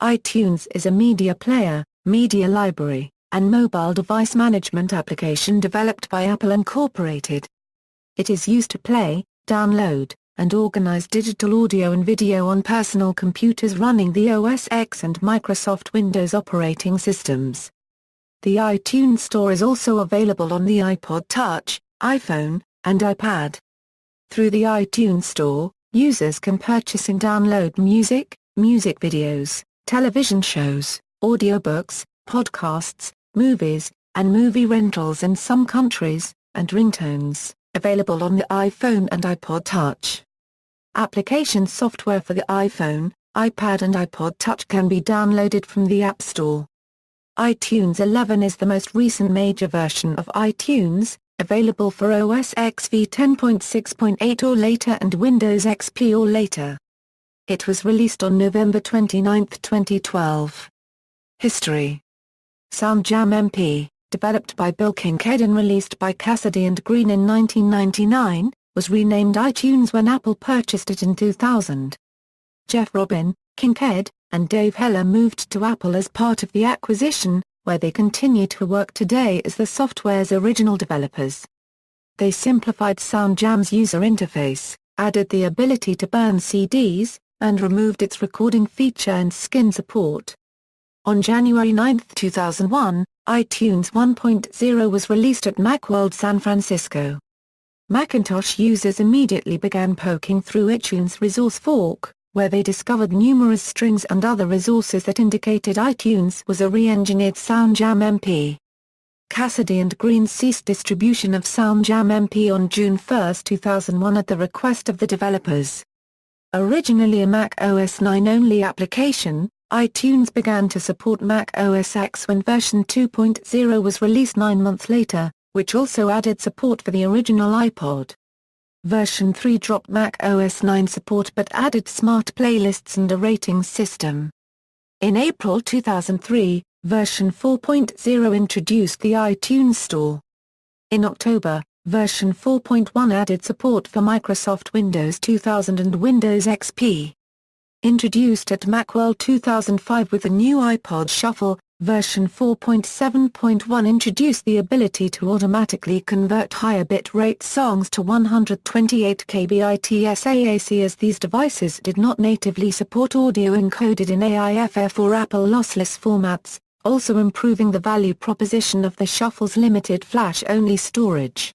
iTunes is a media player, media library, and mobile device management application developed by Apple Incorporated. It is used to play, download, and organize digital audio and video on personal computers running the OS X and Microsoft Windows operating systems. The iTunes Store is also available on the iPod Touch, iPhone, and iPad. Through the iTunes Store, users can purchase and download music, music videos, television shows, audiobooks, podcasts, movies, and movie rentals in some countries, and ringtones, available on the iPhone and iPod Touch. Application software for the iPhone, iPad and iPod Touch can be downloaded from the App Store. iTunes 11 is the most recent major version of iTunes, available for OS X v10.6.8 or later and Windows XP or later. It was released on November 29, 2012. History. SoundJam MP, developed by Bill Kinked and released by Cassidy and Green in 1999, was renamed iTunes when Apple purchased it in 2000. Jeff Robin, Kinked, and Dave Heller moved to Apple as part of the acquisition, where they continue to work today as the software's original developers. They simplified SoundJam's user interface, added the ability to burn CDs, and removed its recording feature and skin support. On January 9, 2001, iTunes 1.0 was released at Macworld San Francisco. Macintosh users immediately began poking through iTunes Resource Fork, where they discovered numerous strings and other resources that indicated iTunes was a re-engineered SoundJam MP. Cassidy and Green ceased distribution of SoundJam MP on June 1, 2001 at the request of the developers. Originally a Mac OS X-only application, iTunes began to support Mac OS X when version 2.0 was released 9 months later, which also added support for the original iPod. Version 3 dropped Mac OS X support but added smart playlists and a ratings system. In April 2003, version 4.0 introduced the iTunes Store. In October, version 4.1 added support for Microsoft Windows 2000 and Windows XP. Introduced at Macworld 2005 with the new iPod Shuffle, version 4.7.1 introduced the ability to automatically convert higher bit-rate songs to 128 kbits AAC as these devices did not natively support audio encoded in AIFF or Apple lossless formats, also improving the value proposition of the Shuffle's limited flash-only storage.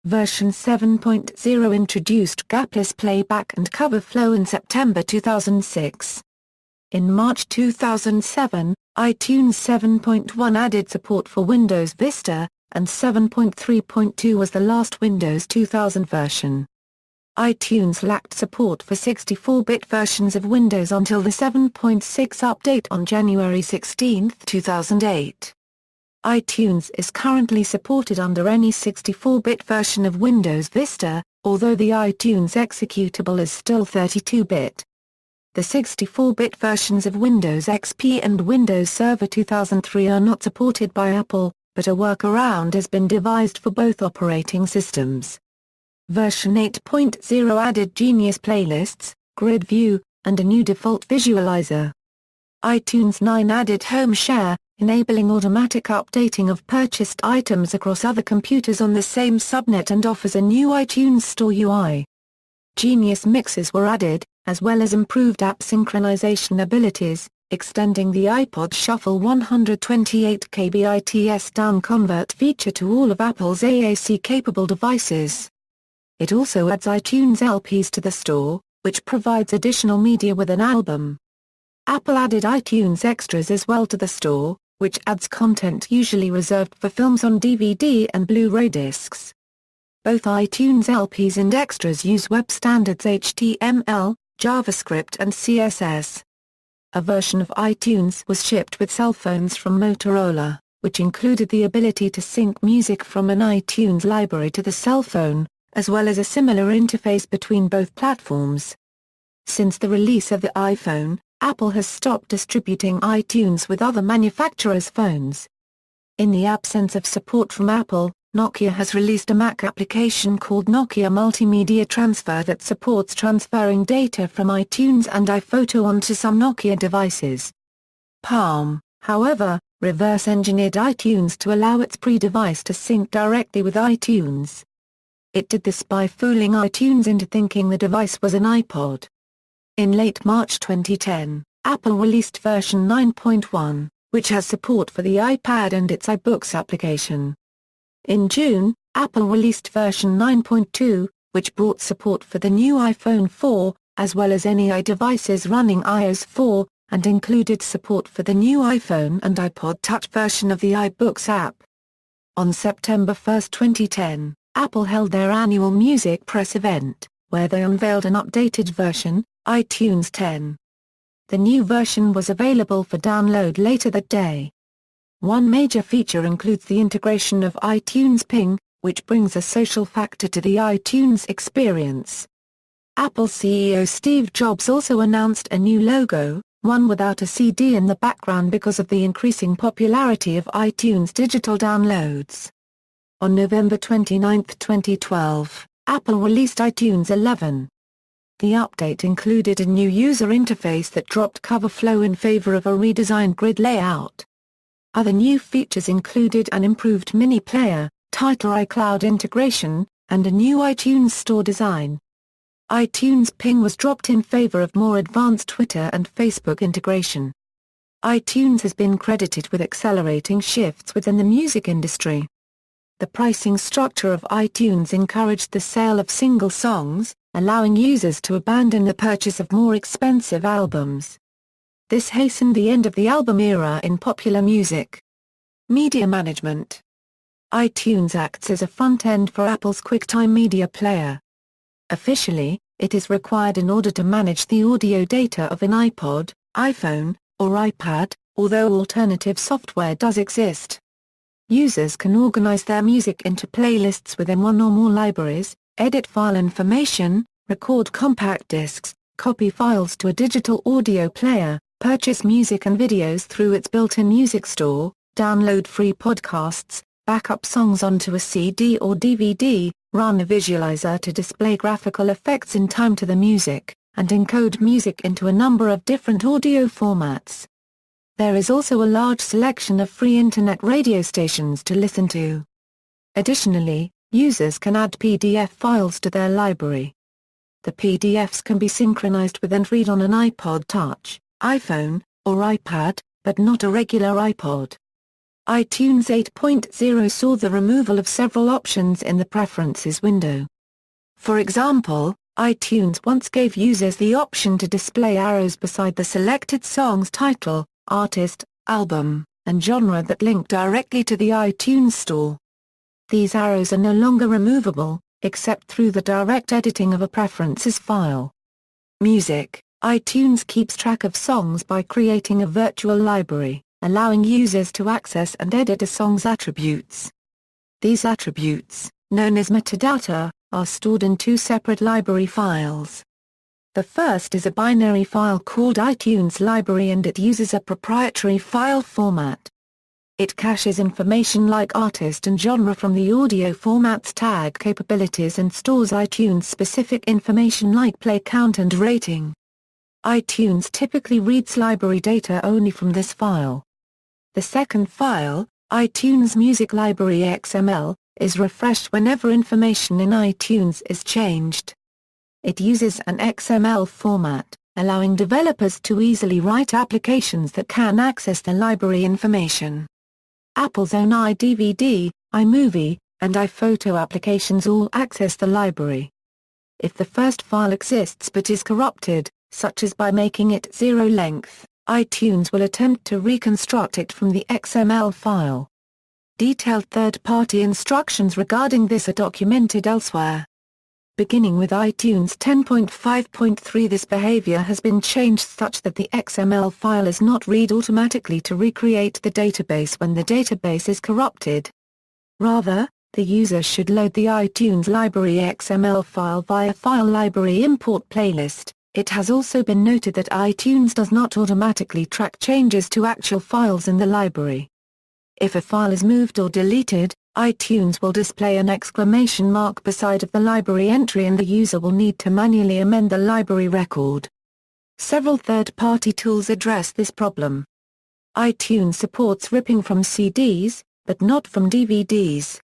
Version 7.0 introduced gapless playback and cover flow in September 2006. In March 2007, iTunes 7.1 added support for Windows Vista, and 7.3.2 was the last Windows 2000 version. iTunes lacked support for 64-bit versions of Windows until the 7.6 update on January 16, 2008. iTunes is currently supported under any 64-bit version of Windows Vista, although the iTunes executable is still 32-bit. The 64-bit versions of Windows XP and Windows Server 2003 are not supported by Apple, but a workaround has been devised for both operating systems. Version 8.0 added Genius playlists, grid view, and a new default visualizer. iTunes 9 added Home Share, enabling automatic updating of purchased items across other computers on the same subnet and offers a new iTunes Store UI. Genius mixes were added, as well as improved app synchronization abilities, extending the iPod Shuffle 128 kbits down convert feature to all of Apple's AAC-capable devices. It also adds iTunes LPs to the store, which provides additional media with an album. Apple added iTunes Extras as well to the store, which adds content usually reserved for films on DVD and Blu-ray discs. Both iTunes LPs and Extras use web standards HTML, JavaScript and CSS. A version of iTunes was shipped with cell phones from Motorola, which included the ability to sync music from an iTunes library to the cell phone, as well as a similar interface between both platforms. Since the release of the iPhone, Apple has stopped distributing iTunes with other manufacturers' phones. In the absence of support from Apple, Nokia has released a Mac application called Nokia Multimedia Transfer that supports transferring data from iTunes and iPhoto onto some Nokia devices. Palm, however, reverse-engineered iTunes to allow its pre-device to sync directly with iTunes. It did this by fooling iTunes into thinking the device was an iPod. In late March 2010, Apple released version 9.1, which has support for the iPad and its iBooks application. In June, Apple released version 9.2, which brought support for the new iPhone 4, as well as any iDevices running iOS 4, and included support for the new iPhone and iPod Touch version of the iBooks app. On September 1, 2010, Apple held their annual music press event, where they unveiled an updated version, iTunes 10. The new version was available for download later that day. One major feature includes the integration of iTunes Ping, which brings a social factor to the iTunes experience. Apple CEO Steve Jobs also announced a new logo, one without a CD in the background because of the increasing popularity of iTunes digital downloads. On November 29, 2012, Apple released iTunes 11. The update included a new user interface that dropped cover flow in favor of a redesigned grid layout. Other new features included an improved mini player, tighter iCloud integration, and a new iTunes Store design. iTunes Ping was dropped in favor of more advanced Twitter and Facebook integration. iTunes has been credited with accelerating shifts within the music industry. The pricing structure of iTunes encouraged the sale of single songs, allowing users to abandon the purchase of more expensive albums. This hastened the end of the album era in popular music. Media management. iTunes acts as a front end for Apple's QuickTime media player. Officially, it is required in order to manage the audio data of an iPod, iPhone, or iPad, although alternative software does exist. Users can organize their music into playlists within one or more libraries, edit file information, record compact discs, copy files to a digital audio player, purchase music and videos through its built-in music store, download free podcasts, backup songs onto a CD or DVD, run a visualizer to display graphical effects in time to the music, and encode music into a number of different audio formats. There is also a large selection of free internet radio stations to listen to. Additionally, users can add PDF files to their library. The PDFs can be synchronized with and read on an iPod Touch, iPhone, or iPad, but not a regular iPod. iTunes 8.0 saw the removal of several options in the Preferences window. For example, iTunes once gave users the option to display arrows beside the selected song's title, artist, album, and genre that link directly to the iTunes Store. These arrows are no longer removable, except through the direct editing of a Preferences file. Music. iTunes keeps track of songs by creating a virtual library, allowing users to access and edit a song's attributes. These attributes, known as metadata, are stored in two separate library files. The first is a binary file called iTunes Library, and it uses a proprietary file format. It caches information like artist and genre from the audio format's tag capabilities and stores iTunes-specific information like play count and rating. iTunes typically reads library data only from this file. The second file, iTunes Music Library XML, is refreshed whenever information in iTunes is changed. It uses an XML format, allowing developers to easily write applications that can access the library information. Apple's own iDVD, iMovie, and iPhoto applications all access the library. If the first file exists but is corrupted, such as by making it zero length, iTunes will attempt to reconstruct it from the XML file. Detailed third-party instructions regarding this are documented elsewhere. Beginning with iTunes 10.5.3, this behavior has been changed such that the XML file is not read automatically to recreate the database when the database is corrupted. Rather, the user should load the iTunes Library XML file via File Library Import Playlist. It has also been noted that iTunes does not automatically track changes to actual files in the library. If a file is moved or deleted, iTunes will display an exclamation mark beside of the library entry and the user will need to manually amend the library record. Several third-party tools address this problem. iTunes supports ripping from CDs, but not from DVDs.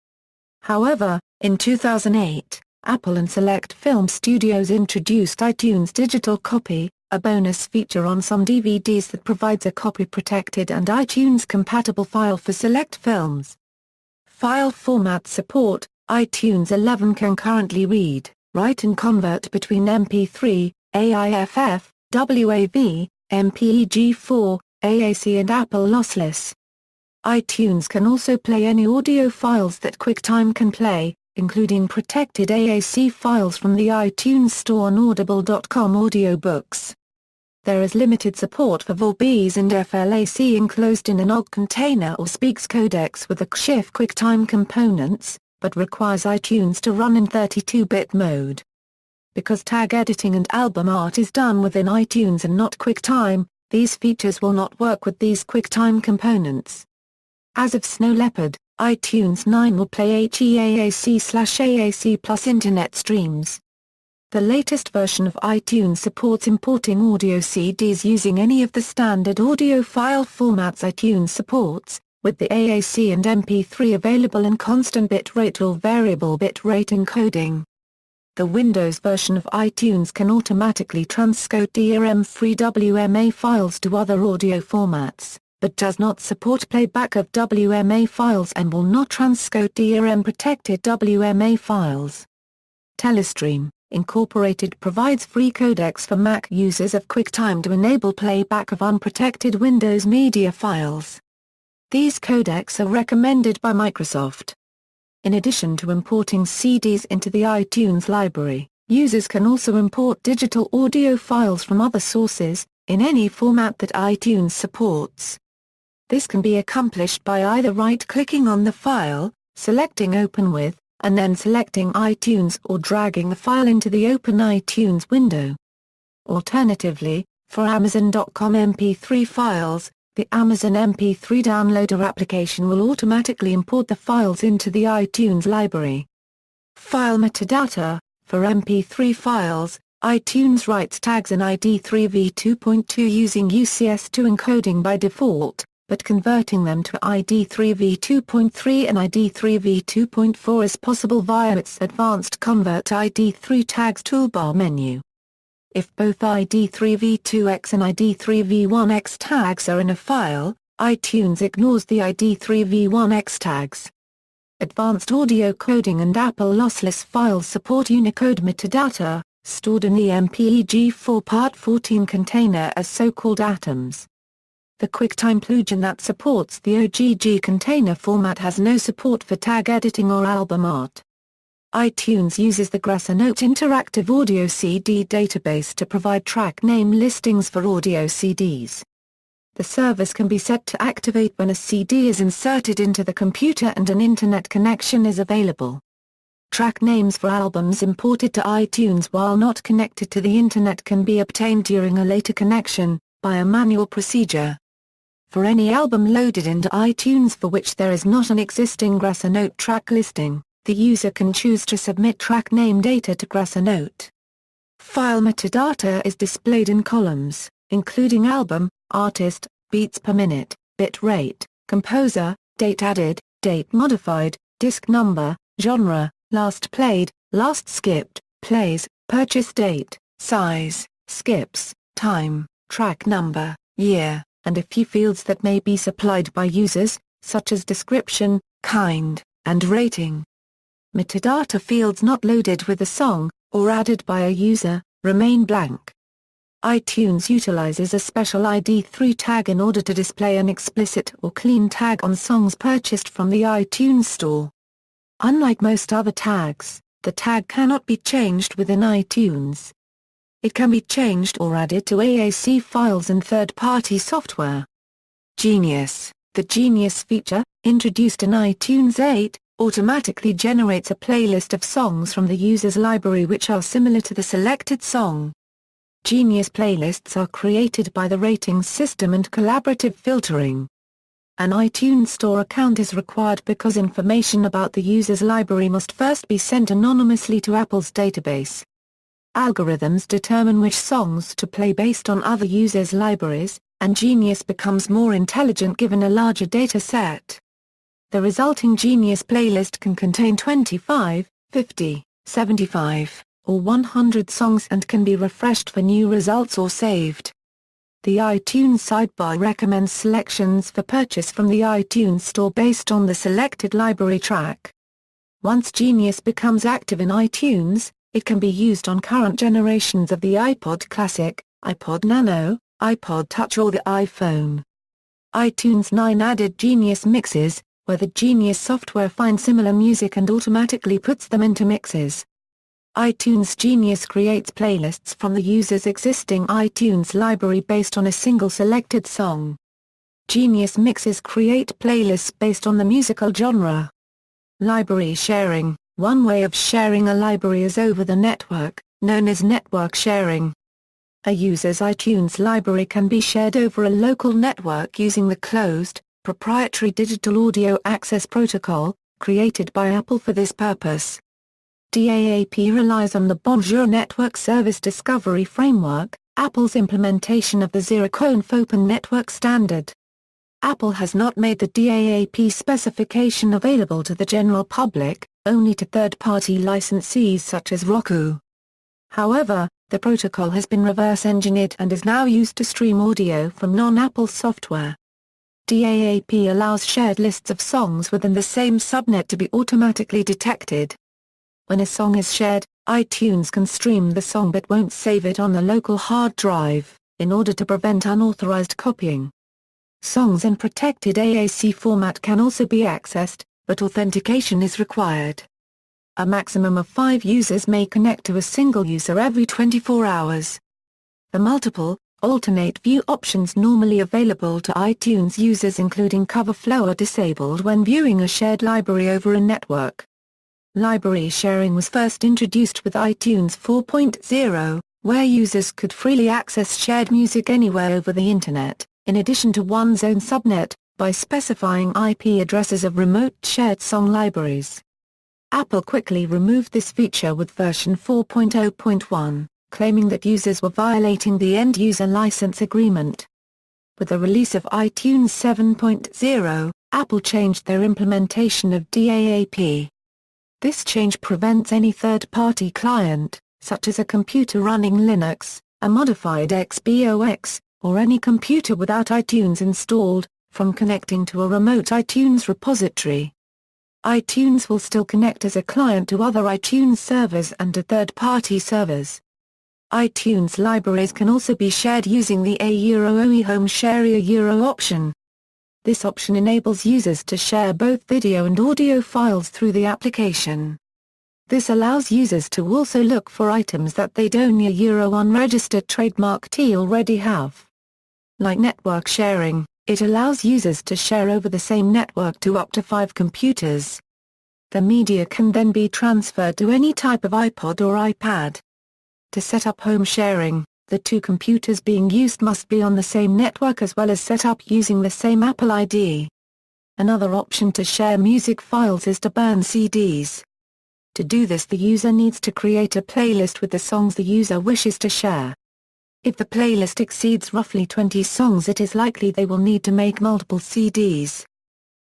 However, in 2008, Apple and select film studios introduced iTunes Digital Copy, a bonus feature on some DVDs that provides a copy-protected and iTunes-compatible file for select films. File format support: iTunes 11 can currently read, write and convert between MP3, AIFF, WAV, MPEG-4, AAC and Apple lossless. iTunes can also play any audio files that QuickTime can play, including protected AAC files from the iTunes Store and Audible.com audiobooks. There is limited support for Vorbis and FLAC enclosed in an OGG container or Speex codecs with the XSHIF QuickTime components, but requires iTunes to run in 32-bit mode. Because tag editing and album art is done within iTunes and not QuickTime, these features will not work with these QuickTime components. As of Snow Leopard, iTunes 9 will play HEAAC/AAC plus Internet streams. The latest version of iTunes supports importing audio CDs using any of the standard audio file formats iTunes supports, with the AAC and MP3 available in constant bitrate or variable bitrate encoding. The Windows version of iTunes can automatically transcode DRM-free WMA files to other audio formats, but does not support playback of WMA files and will not transcode DRM-protected WMA files. Telestream Incorporated provides free codecs for Mac users of QuickTime to enable playback of unprotected Windows media files. These codecs are recommended by Microsoft. In addition to importing CDs into the iTunes library, users can also import digital audio files from other sources, in any format that iTunes supports. This can be accomplished by either right-clicking on the file, selecting Open With, and then selecting iTunes or dragging the file into the Open iTunes window. Alternatively, for Amazon.com MP3 files, the Amazon MP3 downloader application will automatically import the files into the iTunes library. File metadata: for MP3 files, iTunes writes tags in ID3v2.2 using UCS2 encoding by default, but converting them to ID3v2.3 and ID3v2.4 is possible via its advanced Convert ID3 Tags toolbar menu. If both ID3v2x and ID3v1x tags are in a file, iTunes ignores the ID3v1x tags. Advanced audio coding and Apple lossless files support Unicode metadata, stored in the MPEG-4 Part 14 container as so-called atoms. The QuickTime plugin that supports the OGG container format has no support for tag editing or album art. iTunes uses the Grasanote interactive audio CD database to provide track name listings for audio CDs. The service can be set to activate when a CD is inserted into the computer and an internet connection is available. Track names for albums imported to iTunes while not connected to the internet can be obtained during a later connection, by a manual procedure. For any album loaded into iTunes for which there is not an existing Grasanote track listing, the user can choose to submit track name data to Grasanote. File metadata is displayed in columns, including album, artist, beats per minute, bit rate, composer, date added, date modified, disc number, genre, last played, last skipped, plays, purchase date, size, skips, time, track number, year, and a few fields that may be supplied by users, such as description, kind, and rating. Metadata fields not loaded with a song, or added by a user, remain blank. iTunes utilizes a special ID3 tag in order to display an explicit or clean tag on songs purchased from the iTunes Store. Unlike most other tags, the tag cannot be changed within iTunes. It can be changed or added to AAC files and third-party software. Genius: the Genius feature, introduced in iTunes 8, automatically generates a playlist of songs from the user's library which are similar to the selected song. Genius playlists are created by the ratings system and collaborative filtering. An iTunes Store account is required because information about the user's library must first be sent anonymously to Apple's database. Algorithms determine which songs to play based on other users' libraries, and Genius becomes more intelligent given a larger data set. The resulting Genius playlist can contain 25, 50, 75, or 100 songs and can be refreshed for new results or saved. The iTunes sidebar recommends selections for purchase from the iTunes Store based on the selected library track. Once Genius becomes active in iTunes, it can be used on current generations of the iPod Classic, iPod Nano, iPod Touch or the iPhone. iTunes 9 added Genius Mixes, where the Genius software finds similar music and automatically puts them into mixes. iTunes Genius creates playlists from the user's existing iTunes library based on a single selected song. Genius Mixes create playlists based on the musical genre. Library sharing. One way of sharing a library is over the network, known as network sharing. A user's iTunes library can be shared over a local network using the closed, proprietary Digital Audio Access Protocol, created by Apple for this purpose. DAAP relies on the Bonjour Network Service Discovery Framework, Apple's implementation of the ZeroConf Open Network standard. Apple has not made the DAAP specification available to the general public, only to third-party licensees such as Roku. However, the protocol has been reverse-engineered and is now used to stream audio from non-Apple software. DAAP allows shared lists of songs within the same subnet to be automatically detected. When a song is shared, iTunes can stream the song but won't save it on the local hard drive, in order to prevent unauthorized copying. Songs in protected AAC format can also be accessed, but authentication is required. A maximum of 5 users may connect to a single user every 24 hours. The multiple, alternate view options normally available to iTunes users including cover flow are disabled when viewing a shared library over a network. Library sharing was first introduced with iTunes 4.0, where users could freely access shared music anywhere over the Internet, in addition to one's own subnet, by specifying IP addresses of remote shared song libraries. Apple quickly removed this feature with version 4.0.1, claiming that users were violating the end-user license agreement. With the release of iTunes 7.0, Apple changed their implementation of DAAP. This change prevents any third-party client, such as a computer running Linux, a modified XBOX, or any computer without iTunes installed, from connecting to a remote iTunes repository. iTunes will still connect as a client to other iTunes servers and to third-party servers. iTunes libraries can also be shared using the A-OE Home Share A option. This option enables users to share both video and audio files through the application. This allows users to also look for items that they'd own a unregistered trademark T already have. Like network sharing, it allows users to share over the same network to up to 5 computers. The media can then be transferred to any type of iPod or iPad. To set up home sharing, the 2 computers being used must be on the same network as well as set up using the same Apple ID. Another option to share music files is to burn CDs. To do this, the user needs to create a playlist with the songs the user wishes to share. If the playlist exceeds roughly 20 songs, it is likely they will need to make multiple CDs.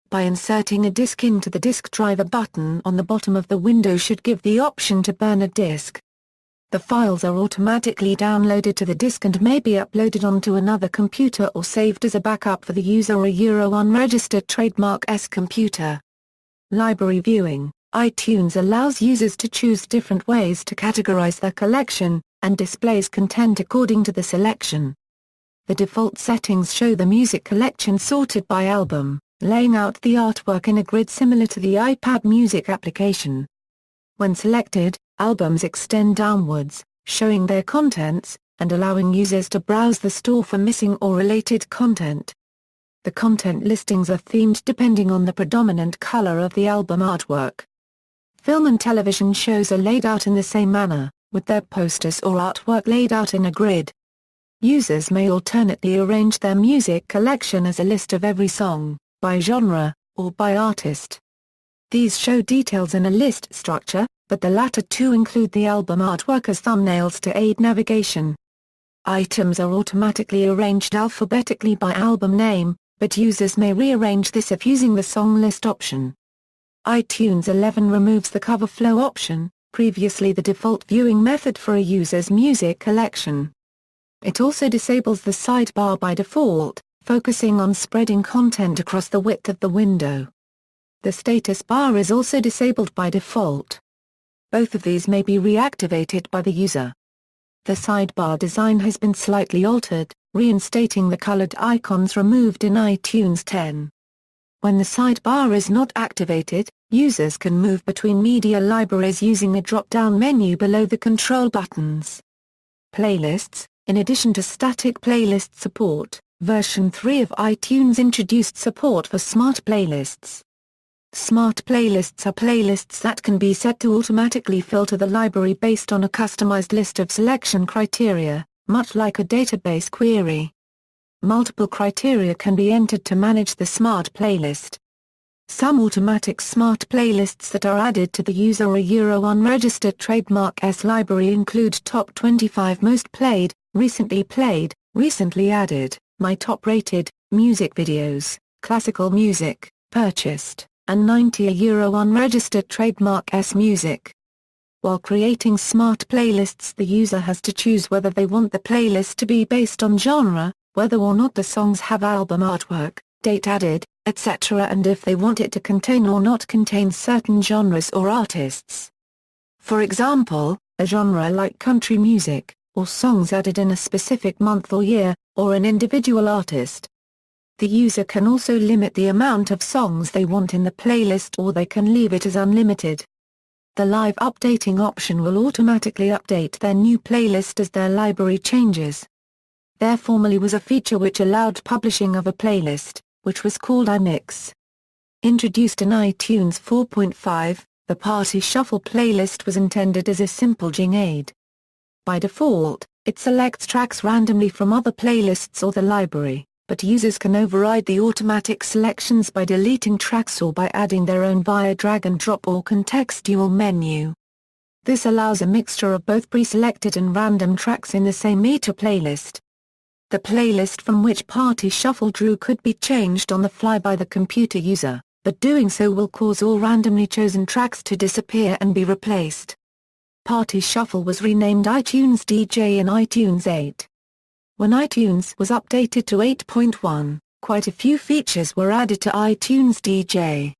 By inserting a disc into the disk drive, a button on the bottom of the window should give the option to burn a disc. The files are automatically downloaded to the disk and may be uploaded onto another computer or saved as a backup for the user or a unregistered trademark S computer. Library viewing. iTunes allows users to choose different ways to categorize their collection, and displays content according to the selection. The default settings show the music collection sorted by album, laying out the artwork in a grid similar to the iPad Music application. When selected, albums extend downwards, showing their contents, and allowing users to browse the store for missing or related content. The content listings are themed depending on the predominant color of the album artwork. Film and television shows are laid out in the same manner, with their posters or artwork laid out in a grid. Users may alternately arrange their music collection as a list of every song, by genre, or by artist. These show details in a list structure, but the latter two include the album artwork as thumbnails to aid navigation. Items are automatically arranged alphabetically by album name, but users may rearrange this if using the song list option. iTunes 11 removes the cover flow option, previously the default viewing method for a user's music collection. It also disables the sidebar by default, focusing on spreading content across the width of the window. The status bar is also disabled by default. Both of these may be reactivated by the user. The sidebar design has been slightly altered, reinstating the colored icons removed in iTunes 10. When the sidebar is not activated, users can move between media libraries using a drop-down menu below the control buttons. Playlists. In addition to static playlist support, version 3 of iTunes introduced support for smart playlists. Smart playlists are playlists that can be set to automatically filter the library based on a customized list of selection criteria, much like a database query. Multiple criteria can be entered to manage the smart playlist. Some automatic smart playlists that are added to the user unregistered trademark S library include Top 25 Most Played, Recently Added, My Top Rated, Music Videos, Classical Music, Purchased, and 90 unregistered trademark S music. While creating smart playlists, the user has to choose whether they want the playlist to be based on genre, whether or not the songs have album artwork, date added, etc., and if they want it to contain or not contain certain genres or artists. For example, a genre like country music, or songs added in a specific month or year, or an individual artist. The user can also limit the amount of songs they want in the playlist, or they can leave it as unlimited. The live updating option will automatically update their new playlist as their library changes. There formerly was a feature which allowed publishing of a playlist, which was called iMix. Introduced in iTunes 4.5, the Party Shuffle playlist was intended as a simple jing aid. By default, it selects tracks randomly from other playlists or the library, but users can override the automatic selections by deleting tracks or by adding their own via drag and drop or contextual menu. This allows a mixture of both pre-selected and random tracks in the same meter playlist. The playlist from which Party Shuffle drew could be changed on the fly by the computer user, but doing so will cause all randomly chosen tracks to disappear and be replaced. Party Shuffle was renamed iTunes DJ in iTunes 8. When iTunes was updated to 8.1, quite a few features were added to iTunes DJ.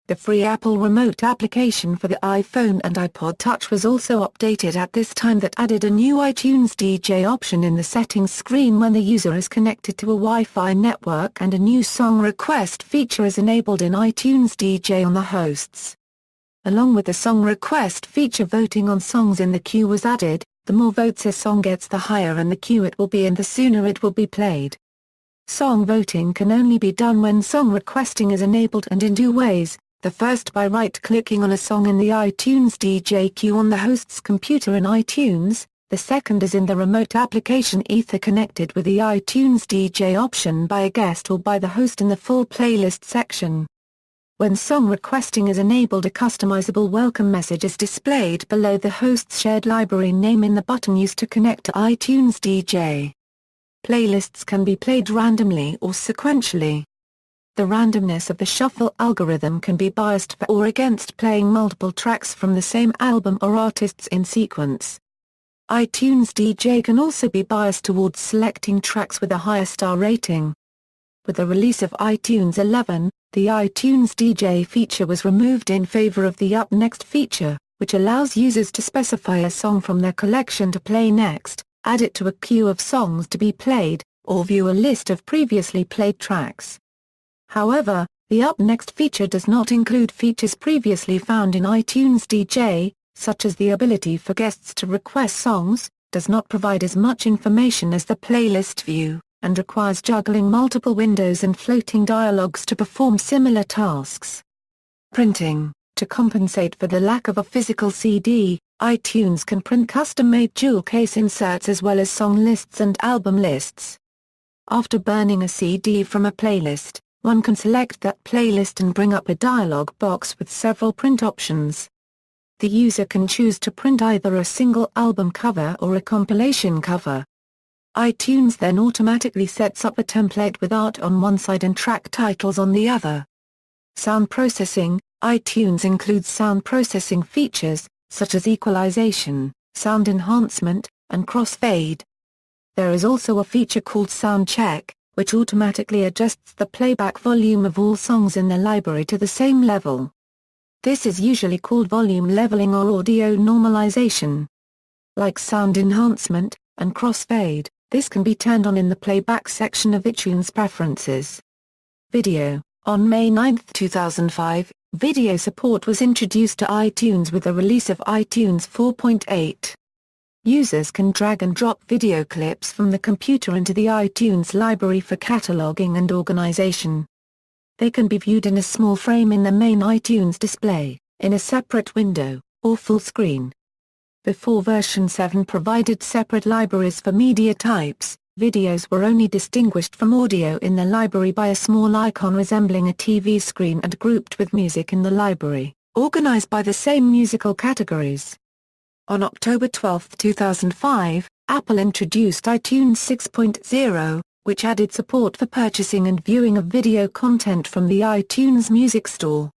The free Apple Remote application for the iPhone and iPod Touch was also updated at this time, that added a new iTunes DJ option in the settings screen when the user is connected to a Wi-Fi network, and a new song request feature is enabled in iTunes DJ on the hosts. Along with the song request feature, voting on songs in the queue was added. The more votes a song gets, the higher in the queue it will be and the sooner it will be played. Song voting can only be done when song requesting is enabled, and in two ways: the first by right-clicking on a song in the iTunes DJ queue on the host's computer in iTunes, the second is in the remote application Ether connected with the iTunes DJ option by a guest or by the host in the full playlist section. When song requesting is enabled, a customizable welcome message is displayed below the host's shared library name in the button used to connect to iTunes DJ. Playlists can be played randomly or sequentially. The randomness of the shuffle algorithm can be biased for or against playing multiple tracks from the same album or artists in sequence. iTunes DJ can also be biased towards selecting tracks with a higher star rating. With the release of iTunes 11, the iTunes DJ feature was removed in favor of the Up Next feature, which allows users to specify a song from their collection to play next, add it to a queue of songs to be played, or view a list of previously played tracks. However, the Up Next feature does not include features previously found in iTunes DJ, such as the ability for guests to request songs, does not provide as much information as the playlist view, and requires juggling multiple windows and floating dialogues to perform similar tasks. Printing. To compensate for the lack of a physical CD, iTunes can print custom-made jewel case inserts as well as song lists and album lists. After burning a CD from a playlist, one can select that playlist and bring up a dialog box with several print options. The user can choose to print either a single album cover or a compilation cover. iTunes then automatically sets up a template with art on one side and track titles on the other. Sound processing. iTunes includes sound processing features, such as equalization, sound enhancement, and crossfade. There is also a feature called Sound Check, which automatically adjusts the playback volume of all songs in the library to the same level. This is usually called volume leveling or audio normalization. Like sound enhancement and crossfade, this can be turned on in the playback section of iTunes preferences. Video. On May 9, 2005, video support was introduced to iTunes with the release of iTunes 4.8. Users can drag and drop video clips from the computer into the iTunes library for cataloging and organization. They can be viewed in a small frame in the main iTunes display, in a separate window, or full screen. Before version 7 provided separate libraries for media types, videos were only distinguished from audio in the library by a small icon resembling a TV screen and grouped with music in the library, organized by the same musical categories. On October 12, 2005, Apple introduced iTunes 6.0, which added support for purchasing and viewing of video content from the iTunes Music Store.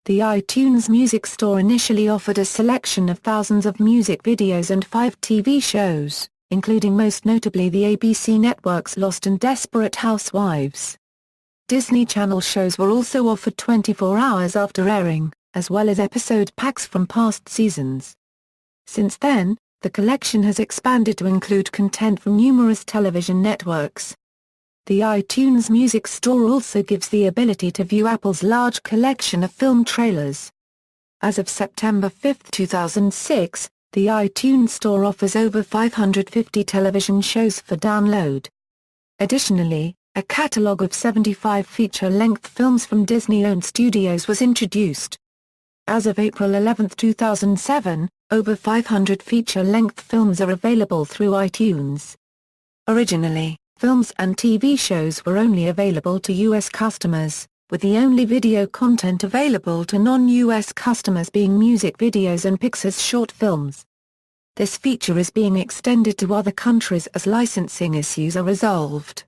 The iTunes Music Store initially offered a selection of thousands of music videos and 5 TV shows, including most notably the ABC networks Lost and Desperate Housewives. Disney Channel shows were also offered 24 hours after airing, as well as episode packs from past seasons. Since then, the collection has expanded to include content from numerous television networks. The iTunes Music Store also gives the ability to view Apple's large collection of film trailers. As of September 5, 2006, the iTunes Store offers over 550 television shows for download. Additionally, a catalog of 75 feature-length films from Disney-owned studios was introduced. As of April 11, 2007, over 500 feature-length films are available through iTunes. Originally, films and TV shows were only available to U.S. customers, with the only video content available to non-U.S. customers being music videos and Pixar's short films. This feature is being extended to other countries as licensing issues are resolved.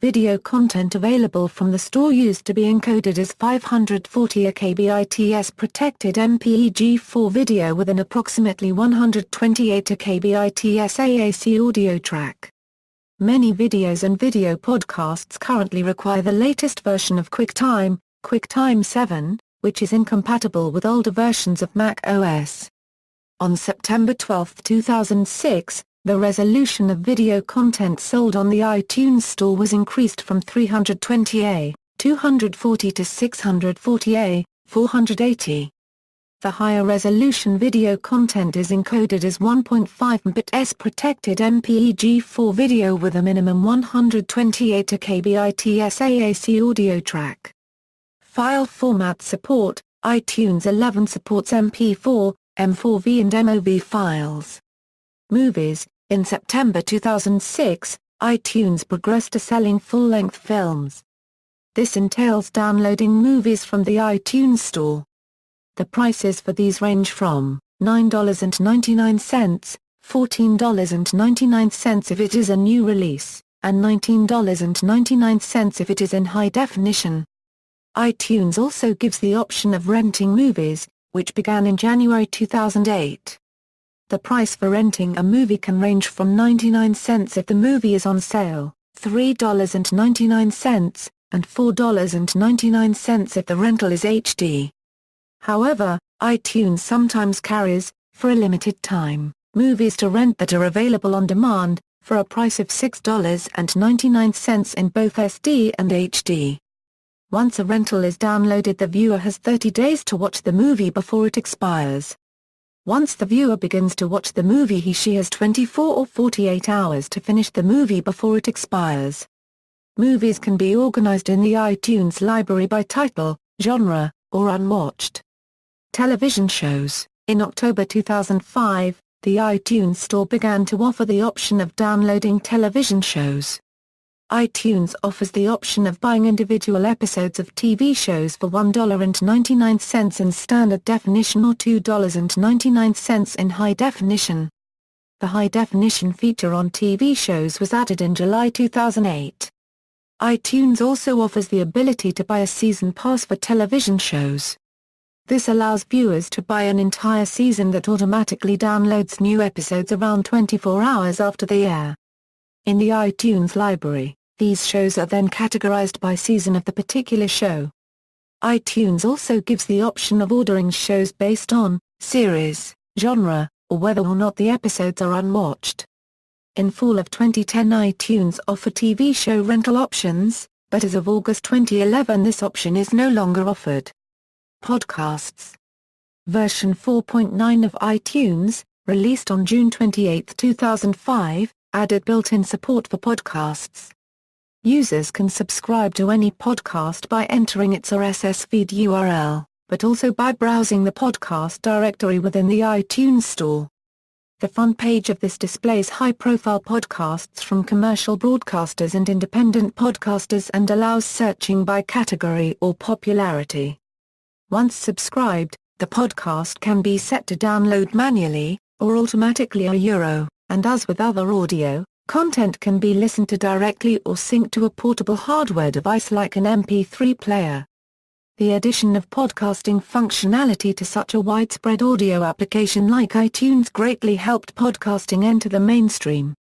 Video content available from the store used to be encoded as 540 kbits protected MPEG-4 video with an approximately 128 kbits AAC audio track. Many videos and video podcasts currently require the latest version of QuickTime, QuickTime 7, which is incompatible with older versions of Mac OS. On September 12, 2006, the resolution of video content sold on the iTunes Store was increased from 320A, 240 to 640A, 480. The higher resolution video content is encoded as 1.5 Mbps protected MPEG-4 video with a minimum 128 kbits AAC audio track. File format support. iTunes 11 supports MP4, M4V and MOV files. Movies. In September 2006, iTunes progressed to selling full-length films. This entails downloading movies from the iTunes Store. The prices for these range from $9.99, $14.99 if it is a new release, and $19.99 if it is in high definition. iTunes also gives the option of renting movies, which began in January 2008. The price for renting a movie can range from 99 cents if the movie is on sale, $3.99, and $4.99 if the rental is HD. However, iTunes sometimes carries, for a limited time, movies to rent that are available on demand, for a price of $6.99 in both SD and HD. Once a rental is downloaded, the viewer has 30 days to watch the movie before it expires. Once the viewer begins to watch the movie, he/she has 24 or 48 hours to finish the movie before it expires. Movies can be organized in the iTunes library by title, genre, or unwatched. Television shows. In October 2005, the iTunes Store began to offer the option of downloading television shows. iTunes offers the option of buying individual episodes of TV shows for $1.99 in standard definition or $2.99 in high definition. The high-definition feature on TV shows was added in July 2008. iTunes also offers the ability to buy a season pass for television shows. This allows viewers to buy an entire season that automatically downloads new episodes around 24 hours after they air. In the iTunes library, these shows are then categorized by season of the particular show. iTunes also gives the option of ordering shows based on series, genre, or whether or not the episodes are unwatched. In fall of 2010 iTunes offered TV show rental options, but as of August 2011 this option is no longer offered. Podcasts. Version 4.9 of iTunes, released on June 28, 2005, added built-in support for podcasts. Users can subscribe to any podcast by entering its RSS feed URL, but also by browsing the podcast directory within the iTunes Store. The front page of this displays high-profile podcasts from commercial broadcasters and independent podcasters and allows searching by category or popularity. Once subscribed, the podcast can be set to download manually, or automatically and as with other audio, content can be listened to directly or synced to a portable hardware device like an MP3 player. The addition of podcasting functionality to such a widespread audio application like iTunes greatly helped podcasting enter the mainstream.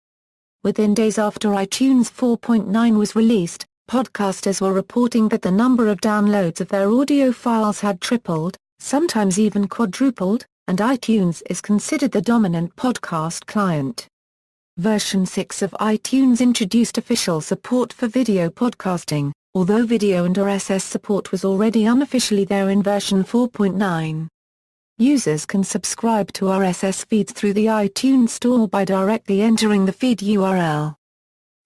Within days after iTunes 4.9 was released, podcasters were reporting that the number of downloads of their audio files had tripled, sometimes even quadrupled, and iTunes is considered the dominant podcast client. Version 6 of iTunes introduced official support for video podcasting, although video and RSS support was already unofficially there in version 4.9. Users can subscribe to RSS feeds through the iTunes Store by directly entering the feed URL.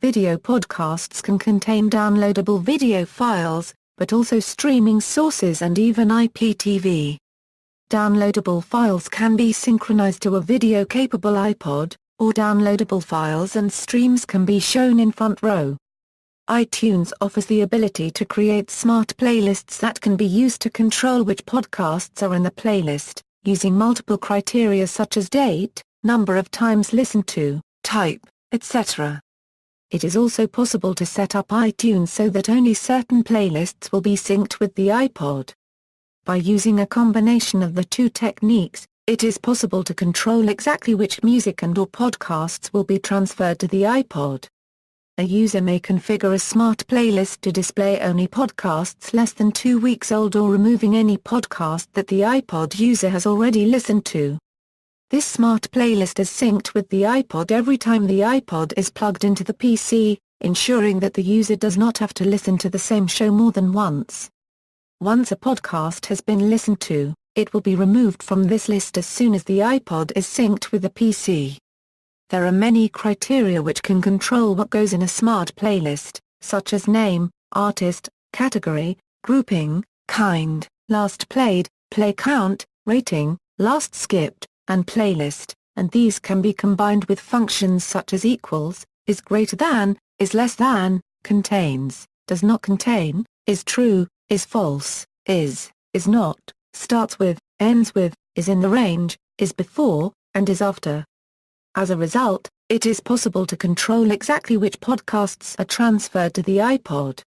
Video podcasts can contain downloadable video files, but also streaming sources and even IPTV. Downloadable files can be synchronized to a video-capable iPod, or downloadable files and streams can be shown in front row. iTunes offers the ability to create smart playlists that can be used to control which podcasts are in the playlist, using multiple criteria such as date, number of times listened to, type, etc. It is also possible to set up iTunes so that only certain playlists will be synced with the iPod. By using a combination of the two techniques, it is possible to control exactly which music and/or podcasts will be transferred to the iPod. A user may configure a smart playlist to display only podcasts less than 2 weeks old or removing any podcast that the iPod user has already listened to. This smart playlist is synced with the iPod every time the iPod is plugged into the PC, ensuring that the user does not have to listen to the same show more than once. Once a podcast has been listened to, it will be removed from this list as soon as the iPod is synced with the PC. There are many criteria which can control what goes in a smart playlist, such as name, artist, category, grouping, kind, last played, play count, rating, last skipped, and playlist, and these can be combined with functions such as equals, is greater than, is less than, contains, does not contain, is true, is false, is not, starts with, ends with, is in the range, is before, and is after. As a result, it is possible to control exactly which podcasts are transferred to the iPod.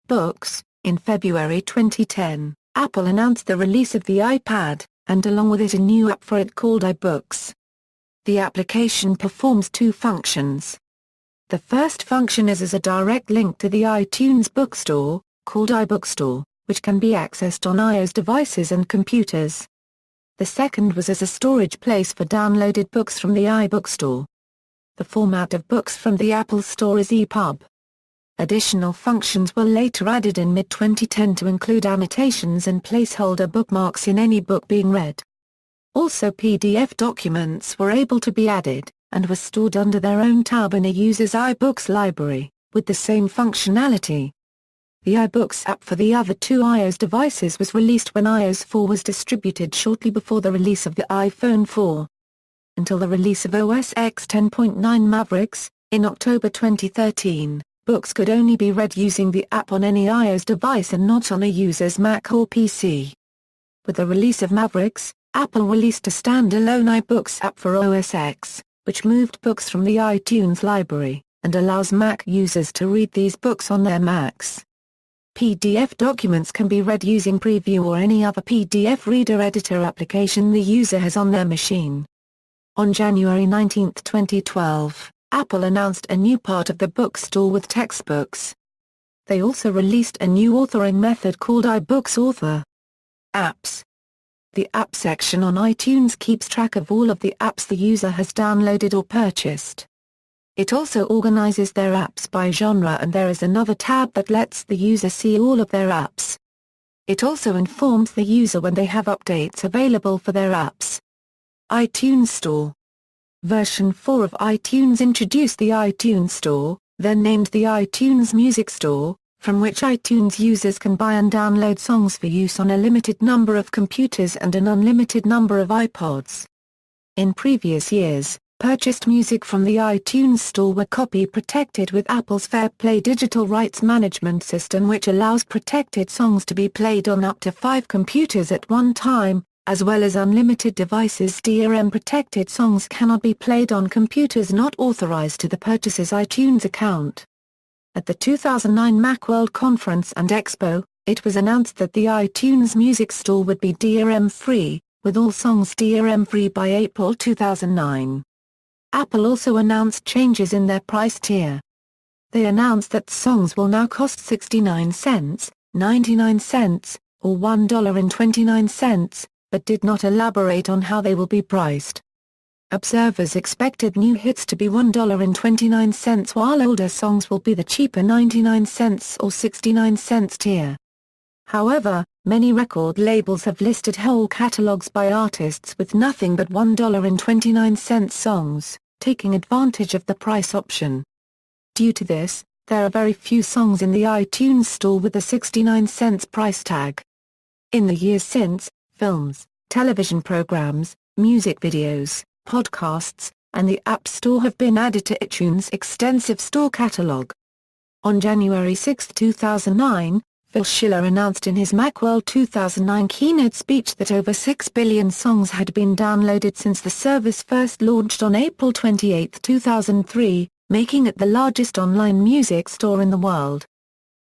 Books. In February 2010, Apple announced the release of the iPad, and along with it a new app for it called iBooks. The application performs two functions. The first function is as a direct link to the iTunes bookstore, called iBookstore, which can be accessed on iOS devices and computers. The second was as a storage place for downloaded books from the iBookstore. The format of books from the Apple Store is EPUB. Additional functions were later added in mid-2010 to include annotations and placeholder bookmarks in any book being read. Also PDF documents were able to be added, and were stored under their own tab in a user's iBooks library, with the same functionality. The iBooks app for the other two iOS devices was released when iOS 4 was distributed shortly before the release of the iPhone 4. Until the release of OS X 10.9 Mavericks, in October 2013. Books could only be read using the app on any iOS device and not on a user's Mac or PC. With the release of Mavericks, Apple released a standalone iBooks app for OS X, which moved books from the iTunes library, and allows Mac users to read these books on their Macs. PDF documents can be read using Preview or any other PDF reader editor application the user has on their machine. On January 19, 2012, Apple announced a new part of the bookstore with textbooks. They also released a new authoring method called iBooks Author. Apps. The App section on iTunes keeps track of all of the apps the user has downloaded or purchased. It also organizes their apps by genre, and there is another tab that lets the user see all of their apps. It also informs the user when they have updates available for their apps. iTunes Store. Version 4 of iTunes introduced the iTunes Store, then named the iTunes Music Store, from which iTunes users can buy and download songs for use on a limited number of computers and an unlimited number of iPods. In previous years, purchased music from the iTunes Store were copy protected with Apple's Fair Play digital rights management system, which allows protected songs to be played on up to 5 computers at one time, as well as unlimited devices. DRM-protected songs cannot be played on computers not authorized to the purchaser's iTunes account. At the 2009 Macworld Conference and Expo, it was announced that the iTunes Music Store would be DRM-free, with all songs DRM-free by April 2009. Apple also announced changes in their price tier. They announced that songs will now cost 69 cents, 99 cents, or $1.29, but did not elaborate on how they will be priced. Observers expected new hits to be $1.29, while older songs will be the cheaper 99 cents or 69 cents tier. However, many record labels have listed whole catalogs by artists with nothing but $1.29 songs, taking advantage of the price option. Due to this, there are very few songs in the iTunes Store with a 69 cents price tag. In the years since, films, television programs, music videos, podcasts, and the App Store have been added to iTunes' extensive store catalog. On January 6, 2009, Phil Schiller announced in his Macworld 2009 keynote speech that over 6 billion songs had been downloaded since the service first launched on April 28, 2003, making it the largest online music store in the world.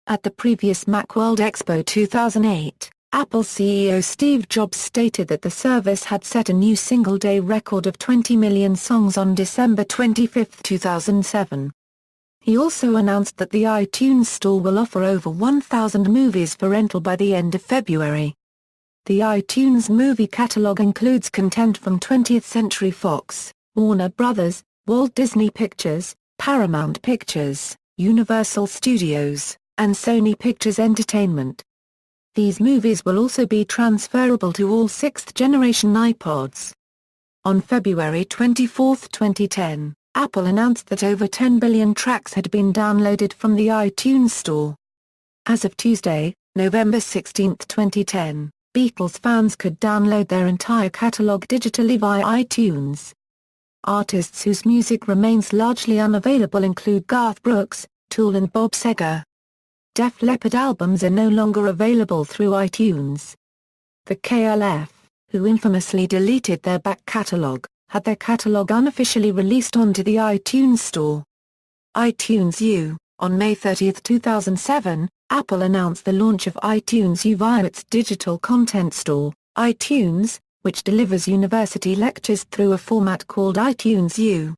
At the previous Macworld Expo 2008, Apple CEO Steve Jobs stated that the service had set a new single-day record of 20 million songs on December 25, 2007. He also announced that the iTunes Store will offer over 1,000 movies for rental by the end of February. The iTunes movie catalog includes content from 20th Century Fox, Warner Brothers, Walt Disney Pictures, Paramount Pictures, Universal Studios, and Sony Pictures Entertainment. These movies will also be transferable to all 6th-generation iPods. On February 24, 2010, Apple announced that over 10 billion tracks had been downloaded from the iTunes Store. As of Tuesday, November 16, 2010, Beatles fans could download their entire catalog digitally via iTunes. Artists whose music remains largely unavailable include Garth Brooks, Tool and Bob Seger. Def Leppard albums are no longer available through iTunes. The KLF, who infamously deleted their back catalog, had their catalog unofficially released onto the iTunes Store. iTunes U. On May 30, 2007, Apple announced the launch of iTunes U via its digital content store, iTunes, which delivers university lectures through a format called iTunes U.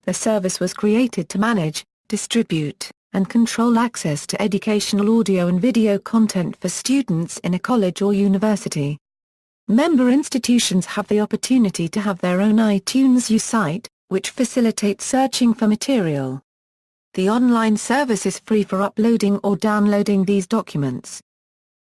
The service was created to manage, distribute, and control access to educational audio and video content for students in a college or university. Member institutions have the opportunity to have their own iTunes U site, which facilitates searching for material. The online service is free for uploading or downloading these documents.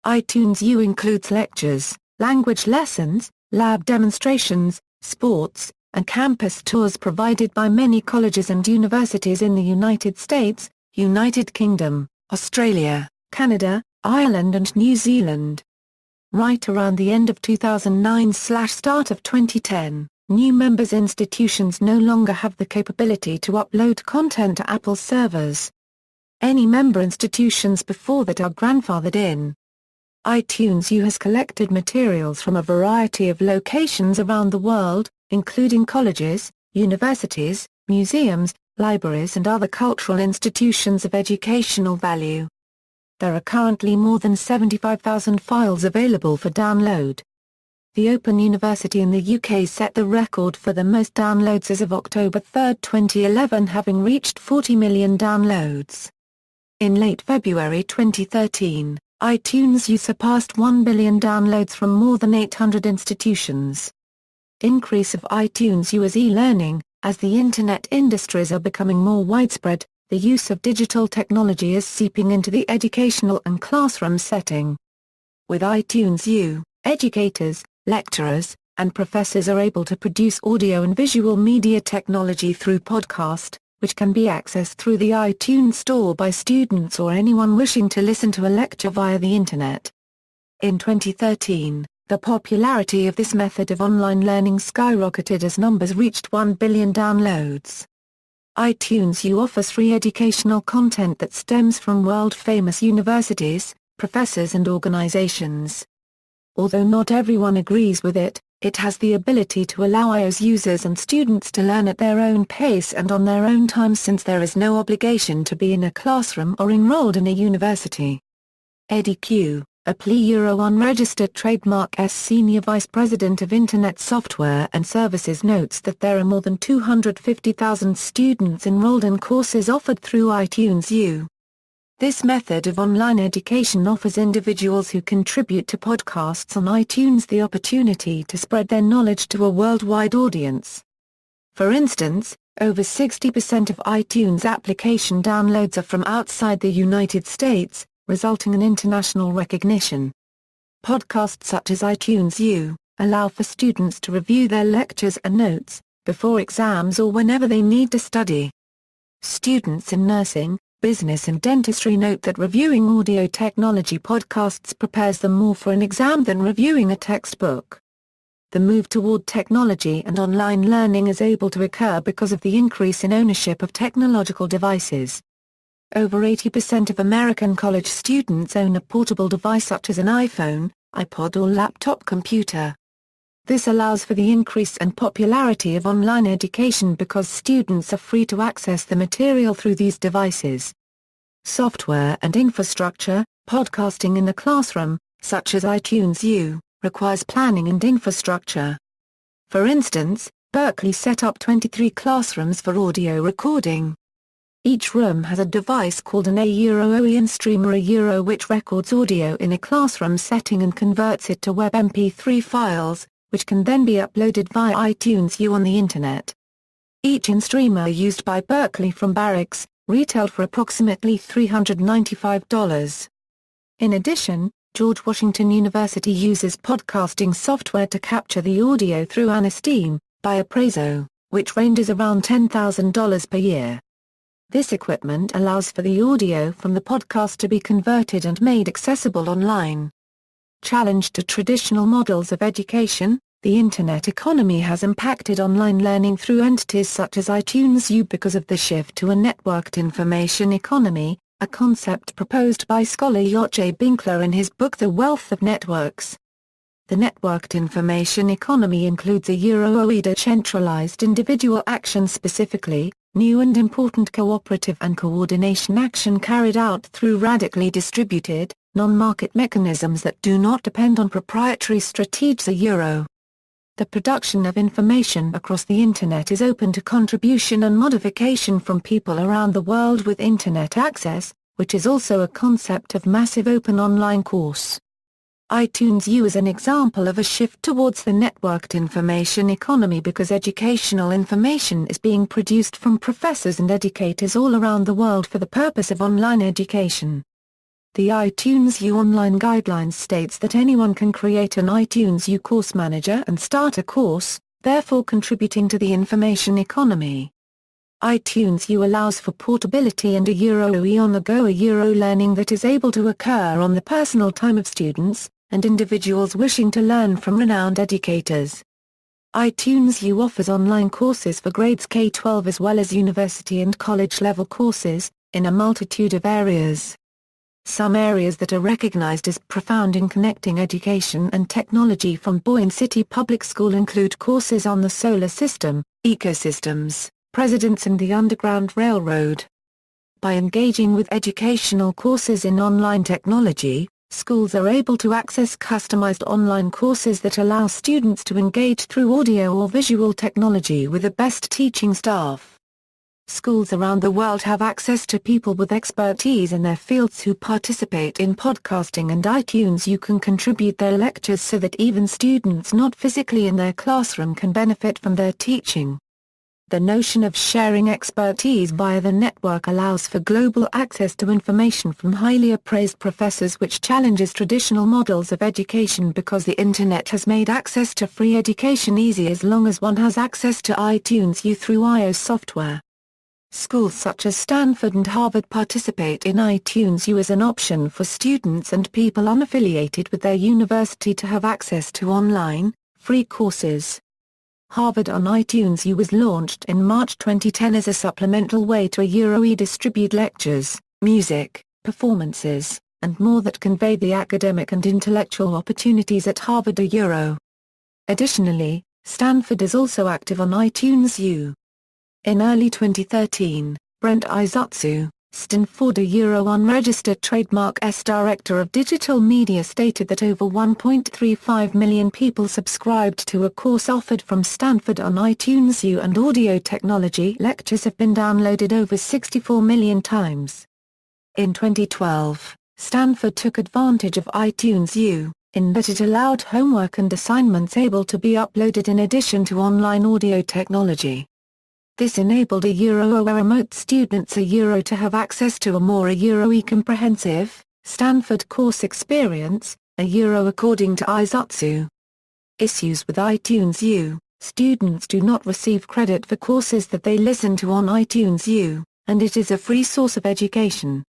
iTunes U includes lectures, language lessons, lab demonstrations, sports, and campus tours provided by many colleges and universities in the United States, United Kingdom, Australia, Canada, Ireland and New Zealand. Right around the end of 2009/start of 2010, new members institutions no longer have the capability to upload content to Apple servers. Any member institutions before that are grandfathered in. iTunes U has collected materials from a variety of locations around the world, including colleges, universities, museums, libraries and other cultural institutions of educational value. There are currently more than 75,000 files available for download. The Open University in the UK set the record for the most downloads as of October 3, 2011, having reached 40 million downloads. In late February 2013, iTunes U surpassed 1 billion downloads from more than 800 institutions. Increase of iTunes U as e-learning. As the Internet industries are becoming more widespread, the use of digital technology is seeping into the educational and classroom setting. With iTunes U, educators, lecturers, and professors are able to produce audio and visual media technology through podcast, which can be accessed through the iTunes Store by students or anyone wishing to listen to a lecture via the Internet. In 2013, the popularity of this method of online learning skyrocketed as numbers reached 1 billion downloads. iTunes U offers free educational content that stems from world-famous universities, professors and organizations. Although not everyone agrees with it, it has the ability to allow iOS users and students to learn at their own pace and on their own time, since there is no obligation to be in a classroom or enrolled in a university. Eddie Q, a PLE-Euro unregistered trademark Senior Vice President of Internet Software and Services, notes that there are more than 250,000 students enrolled in courses offered through iTunes U. This method of online education offers individuals who contribute to podcasts on iTunes the opportunity to spread their knowledge to a worldwide audience. For instance, over 60% of iTunes application downloads are from outside the United States, resulting in international recognition. Podcasts such as iTunes U allow for students to review their lectures and notes before exams or whenever they need to study. Students in nursing, business and dentistry note that reviewing audio technology podcasts prepares them more for an exam than reviewing a textbook. The move toward technology and online learning is able to occur because of the increase in ownership of technological devices. Over 80% of American college students own a portable device such as an iPhone, iPod or laptop computer. This allows for the increase and popularity of online education because students are free to access the material through these devices. Software and infrastructure. Podcasting in the classroom, such as iTunes U, requires planning and infrastructure. For instance, Berkeley set up 23 classrooms for audio recording. Each room has a device called an AERO streamer which records audio in a classroom setting and converts it to web MP3 files, which can then be uploaded via iTunes U on the Internet. Each in-streamer used by Berkeley from Barracks, retailed for approximately $395. In addition, George Washington University uses podcasting software to capture the audio through Anasteem, by Apprazo, which ranges around $10,000 per year. This equipment allows for the audio from the podcast to be converted and made accessible online. Challenge to traditional models of education. The Internet economy has impacted online learning through entities such as iTunes U because of the shift to a networked information economy, a concept proposed by scholar J. Binkler in his book The Wealth of Networks. The networked information economy includes a decentralized individual action, specifically, new and important cooperative and coordination action carried out through radically distributed, non-market mechanisms that do not depend on proprietary strategies. The production of information across the Internet is open to contribution and modification from people around the world with Internet access, which is also a concept of massive open online course. iTunes U is an example of a shift towards the networked information economy because educational information is being produced from professors and educators all around the world for the purpose of online education. The iTunes U online guidelines states that anyone can create an iTunes U course manager and start a course, therefore contributing to the information economy. iTunes U allows for portability and a on-the-go learning that is able to occur on the personal time of students and individuals wishing to learn from renowned educators. iTunes U offers online courses for grades K-12 as well as university and college-level courses, in a multitude of areas. Some areas that are recognized as profound in connecting education and technology from Boyne City Public School include courses on the solar system, ecosystems, presidents and the Underground Railroad. By engaging with educational courses in online technology, schools are able to access customized online courses that allow students to engage through audio or visual technology with the best teaching staff. Schools around the world have access to people with expertise in their fields who participate in podcasting and iTunes. You can contribute their lectures so that even students not physically in their classroom can benefit from their teaching. The notion of sharing expertise via the network allows for global access to information from highly appraised professors, which challenges traditional models of education because the Internet has made access to free education easy as long as one has access to iTunes U through iOS software. Schools such as Stanford and Harvard participate in iTunes U as an option for students and people unaffiliated with their university to have access to online, free courses. Harvard on iTunes U was launched in March 2010 as a supplemental way to distribute lectures, music, performances, and more that convey the academic and intellectual opportunities at Harvard Euro. Additionally, Stanford is also active on iTunes U. In early 2013, Brent Izutsu, Stanford unregistered trademark director of digital media, stated that over 1.35 million people subscribed to a course offered from Stanford on iTunes U, and audio technology lectures have been downloaded over 64 million times. In 2012, Stanford took advantage of iTunes U, in that it allowed homework and assignments able to be uploaded in addition to online audio technology. This enabled remote students to have access to a more comprehensive, Stanford course experience, according to Izutsu. Issues with iTunes U: students do not receive credit for courses that they listen to on iTunes U, and it is a free source of education.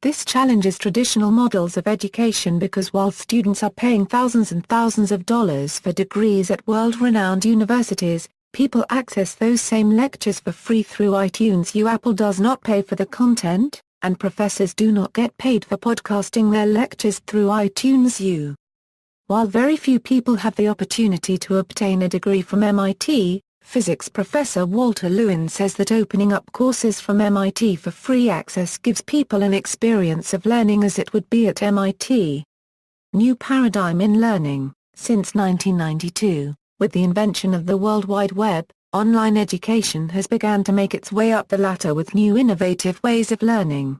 This challenges traditional models of education because while students are paying thousands and thousands of dollars for degrees at world-renowned universities, people access those same lectures for free through iTunes U. Apple does not pay for the content, and professors do not get paid for podcasting their lectures through iTunes U. While very few people have the opportunity to obtain a degree from MIT, physics professor Walter Lewin says that opening up courses from MIT for free access gives people an experience of learning as it would be at MIT. New paradigm in learning. Since 1992, with the invention of the World Wide Web, online education has begun to make its way up the ladder with new innovative ways of learning.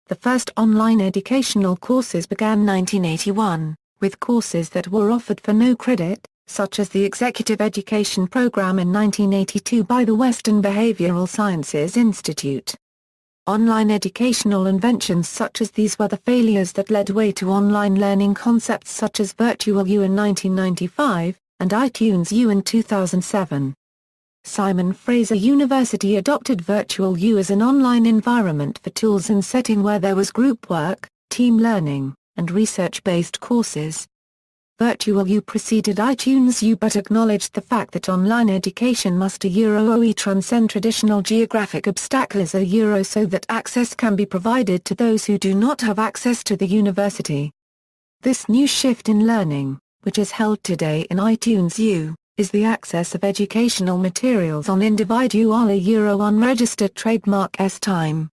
The first online educational courses began 1981, with courses that were offered for no credit, such as the Executive Education Program in 1982 by the Western Behavioral Sciences Institute. Online educational inventions such as these were the failures that led way to online learning concepts such as Virtual U in 1995, and iTunes U in 2007. Simon Fraser University adopted Virtual U as an online environment for tools and setting where there was group work, team learning, and research-based courses. Virtual U preceded iTunes U but acknowledged the fact that online education must transcend traditional geographic obstacles so that access can be provided to those who do not have access to the university. This new shift in learning, which is held today in iTunes U, is the access of educational materials on individual unregistered trademark time.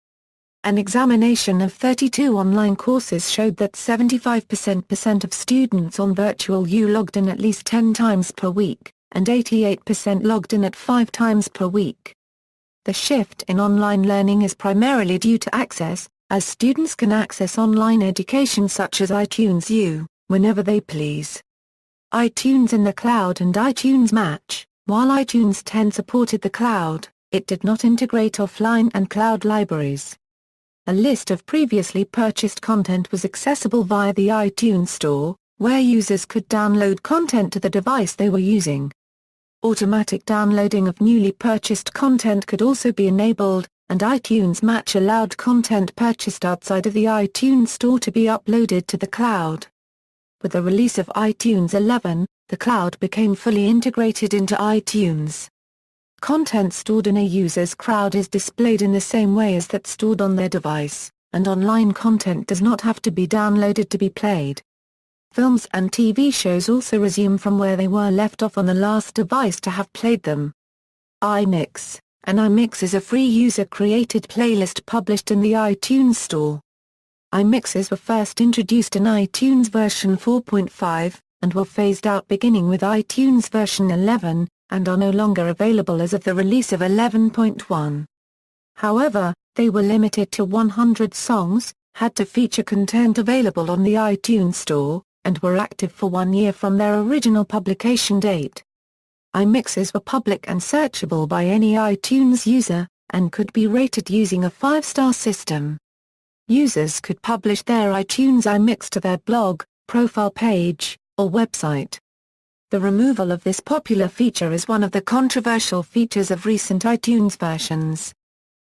An examination of 32 online courses showed that 75% of students on Virtual U logged in at least 10 times per week, and 88% logged in at 5 times per week. The shift in online learning is primarily due to access, as students can access online education such as iTunes U, whenever they please. iTunes in the Cloud and iTunes Match. While iTunes 10 supported the cloud, it did not integrate offline and cloud libraries. A list of previously purchased content was accessible via the iTunes Store, where users could download content to the device they were using. Automatic downloading of newly purchased content could also be enabled, and iTunes Match allowed content purchased outside of the iTunes Store to be uploaded to the cloud. With the release of iTunes 11, the cloud became fully integrated into iTunes. Content stored in a user's cloud is displayed in the same way as that stored on their device. and online content does not have to be downloaded to be played. Films and TV shows also resume from where they were left off on the last device to have played them. iMix. An iMix is a free user-created playlist published in the iTunes Store. iMixes were first introduced in iTunes version 4.5, and were phased out beginning with iTunes version 11, and are no longer available as of the release of 11.1. However, they were limited to 100 songs, had to feature content available on the iTunes Store, and were active for 1 year from their original publication date. iMixes were public and searchable by any iTunes user, and could be rated using a 5-star system. Users could publish their iTunes iMix to their blog, profile page, or website. The removal of this popular feature is one of the controversial features of recent iTunes versions.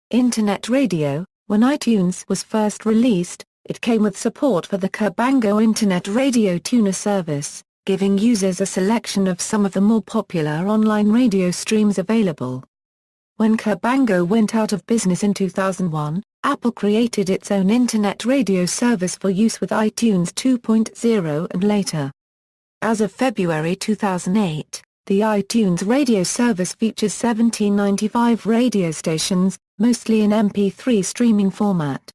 Internet radio. When iTunes was first released, it came with support for the Cabango Internet Radio Tuner service, giving users a selection of some of the more popular online radio streams available. When Cabango went out of business in 2001, Apple created its own Internet radio service for use with iTunes 2.0 and later. As of February 2008, the iTunes radio service features 1795 radio stations, mostly in MP3 streaming format.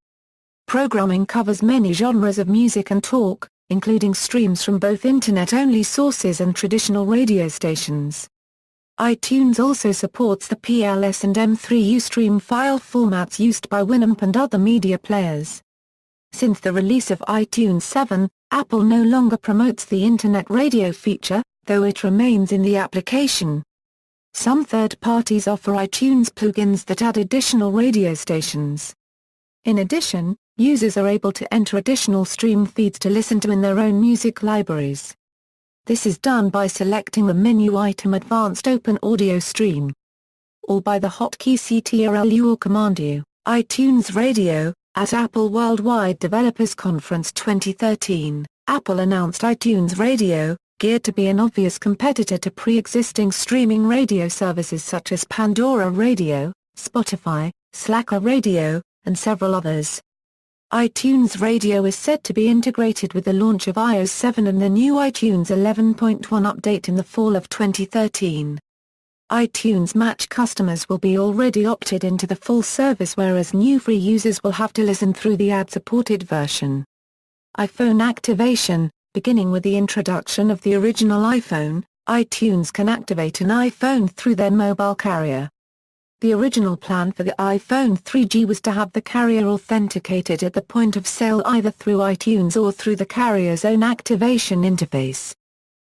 Programming covers many genres of music and talk, including streams from both Internet-only sources and traditional radio stations. iTunes also supports the PLS and M3 Ustream file formats used by Winamp and other media players. Since the release of iTunes 7, Apple no longer promotes the Internet radio feature, though it remains in the application. Some third parties offer iTunes plugins that add additional radio stations. In addition, users are able to enter additional stream feeds to listen to in their own music libraries. This is done by selecting the menu item Advanced Open Audio Stream, or by the hotkey Ctrl-U or Command-U. iTunes Radio. At Apple Worldwide Developers Conference 2013, Apple announced iTunes Radio, geared to be an obvious competitor to pre-existing streaming radio services such as Pandora Radio, Spotify, Slacker Radio, and several others. iTunes Radio is said to be integrated with the launch of iOS 7 and the new iTunes 11.1 update in the fall of 2013. iTunes Match customers will be already opted into the full service, whereas new free users will have to listen through the ad-supported version. iPhone activation. Beginning with the introduction of the original iPhone, iTunes can activate an iPhone through their mobile carrier. The original plan for the iPhone 3G was to have the carrier authenticated at the point of sale either through iTunes or through the carrier's own activation interface.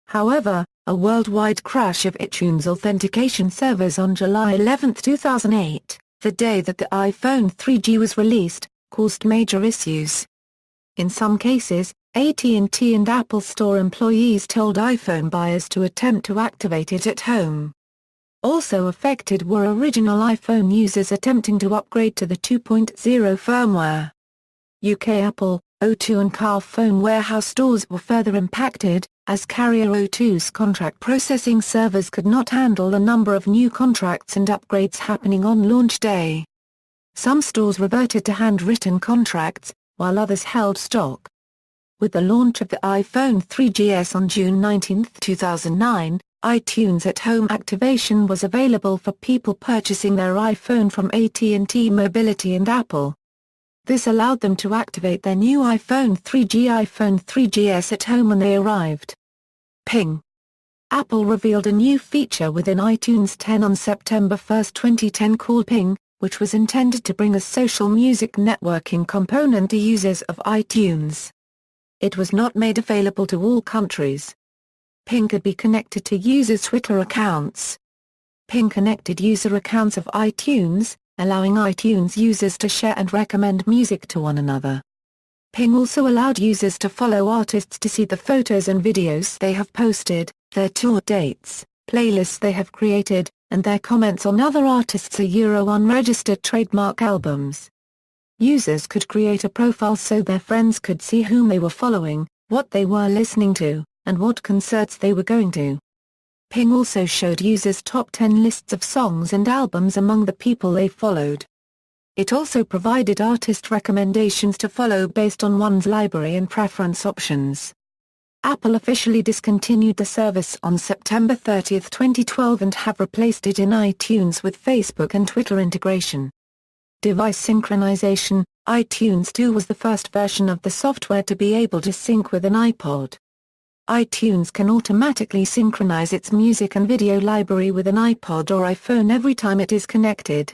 However, a worldwide crash of iTunes authentication servers on July 11, 2008, the day that the iPhone 3G was released, caused major issues. In some cases, AT&T and Apple Store employees told iPhone buyers to attempt to activate it at home. Also affected were original iPhone users attempting to upgrade to the 2.0 firmware. UK Apple, O2 and Carphone warehouse stores were further impacted, as carrier O2's contract processing servers could not handle the number of new contracts and upgrades happening on launch day. Some stores reverted to handwritten contracts, while others held stock. With the launch of the iPhone 3GS on June 19, 2009, iTunes at Home activation was available for people purchasing their iPhone from AT&T Mobility and Apple. This allowed them to activate their new iPhone 3GS at home when they arrived. Ping. Apple revealed a new feature within iTunes 10 on September 1, 2010 called Ping, which was intended to bring a social music networking component to users of iTunes. It was not made available to all countries. Ping could be connected to users' Twitter accounts. Ping connected user accounts of iTunes, allowing iTunes users to share and recommend music to one another. Ping also allowed users to follow artists to see the photos and videos they have posted, their tour dates, playlists they have created, and their comments on other artists' unregistered trademark albums. Users could create a profile so their friends could see whom they were following, what they were listening to, and what concerts they were going to. Ping also showed users top 10 lists of songs and albums among the people they followed. It also provided artist recommendations to follow based on one's library and preference options. Apple officially discontinued the service on September 30, 2012 and have replaced it in iTunes with Facebook and Twitter integration. Device synchronization. iTunes 2 was the first version of the software to be able to sync with an iPod. iTunes can automatically synchronize its music and video library with an iPod or iPhone every time it is connected.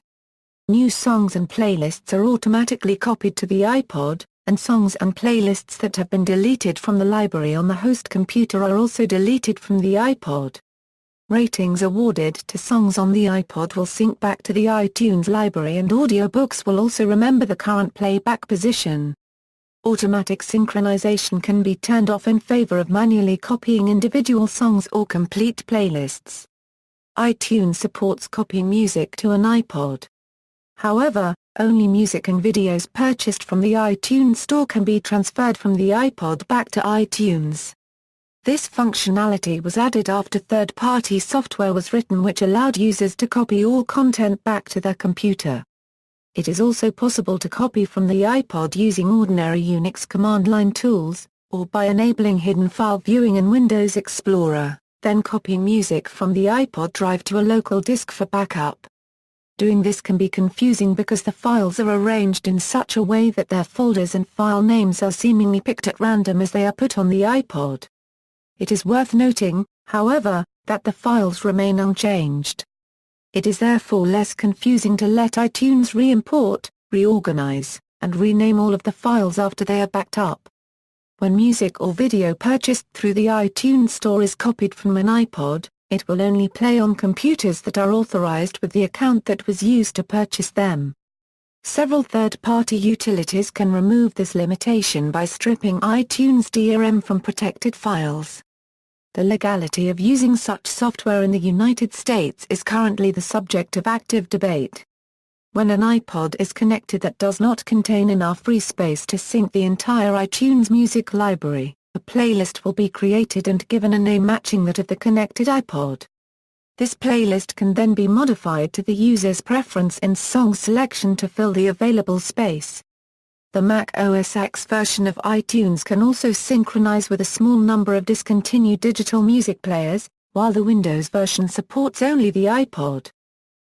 New songs and playlists are automatically copied to the iPod, and songs and playlists that have been deleted from the library on the host computer are also deleted from the iPod. Ratings awarded to songs on the iPod will sync back to the iTunes library, and audiobooks will also remember the current playback position. Automatic synchronization can be turned off in favor of manually copying individual songs or complete playlists. iTunes supports copying music to an iPod. However, only music and videos purchased from the iTunes Store can be transferred from the iPod back to iTunes. This functionality was added after third-party software was written which allowed users to copy all content back to their computer. It is also possible to copy from the iPod using ordinary Unix command line tools, or by enabling hidden file viewing in Windows Explorer, then copying music from the iPod drive to a local disk for backup. Doing this can be confusing because the files are arranged in such a way that their folders and file names are seemingly picked at random as they are put on the iPod. It is worth noting, however, that the files remain unchanged. It is therefore less confusing to let iTunes re-import, reorganize, and rename all of the files after they are backed up. When music or video purchased through the iTunes Store is copied from an iPod, it will only play on computers that are authorized with the account that was used to purchase them. Several third-party utilities can remove this limitation by stripping iTunes DRM from protected files. The legality of using such software in the United States is currently the subject of active debate. When an iPod is connected that does not contain enough free space to sync the entire iTunes music library, a playlist will be created and given a name matching that of the connected iPod. This playlist can then be modified to the user's preference in song selection to fill the available space. The Mac OS X version of iTunes can also synchronize with a small number of discontinued digital music players, while the Windows version supports only the iPod.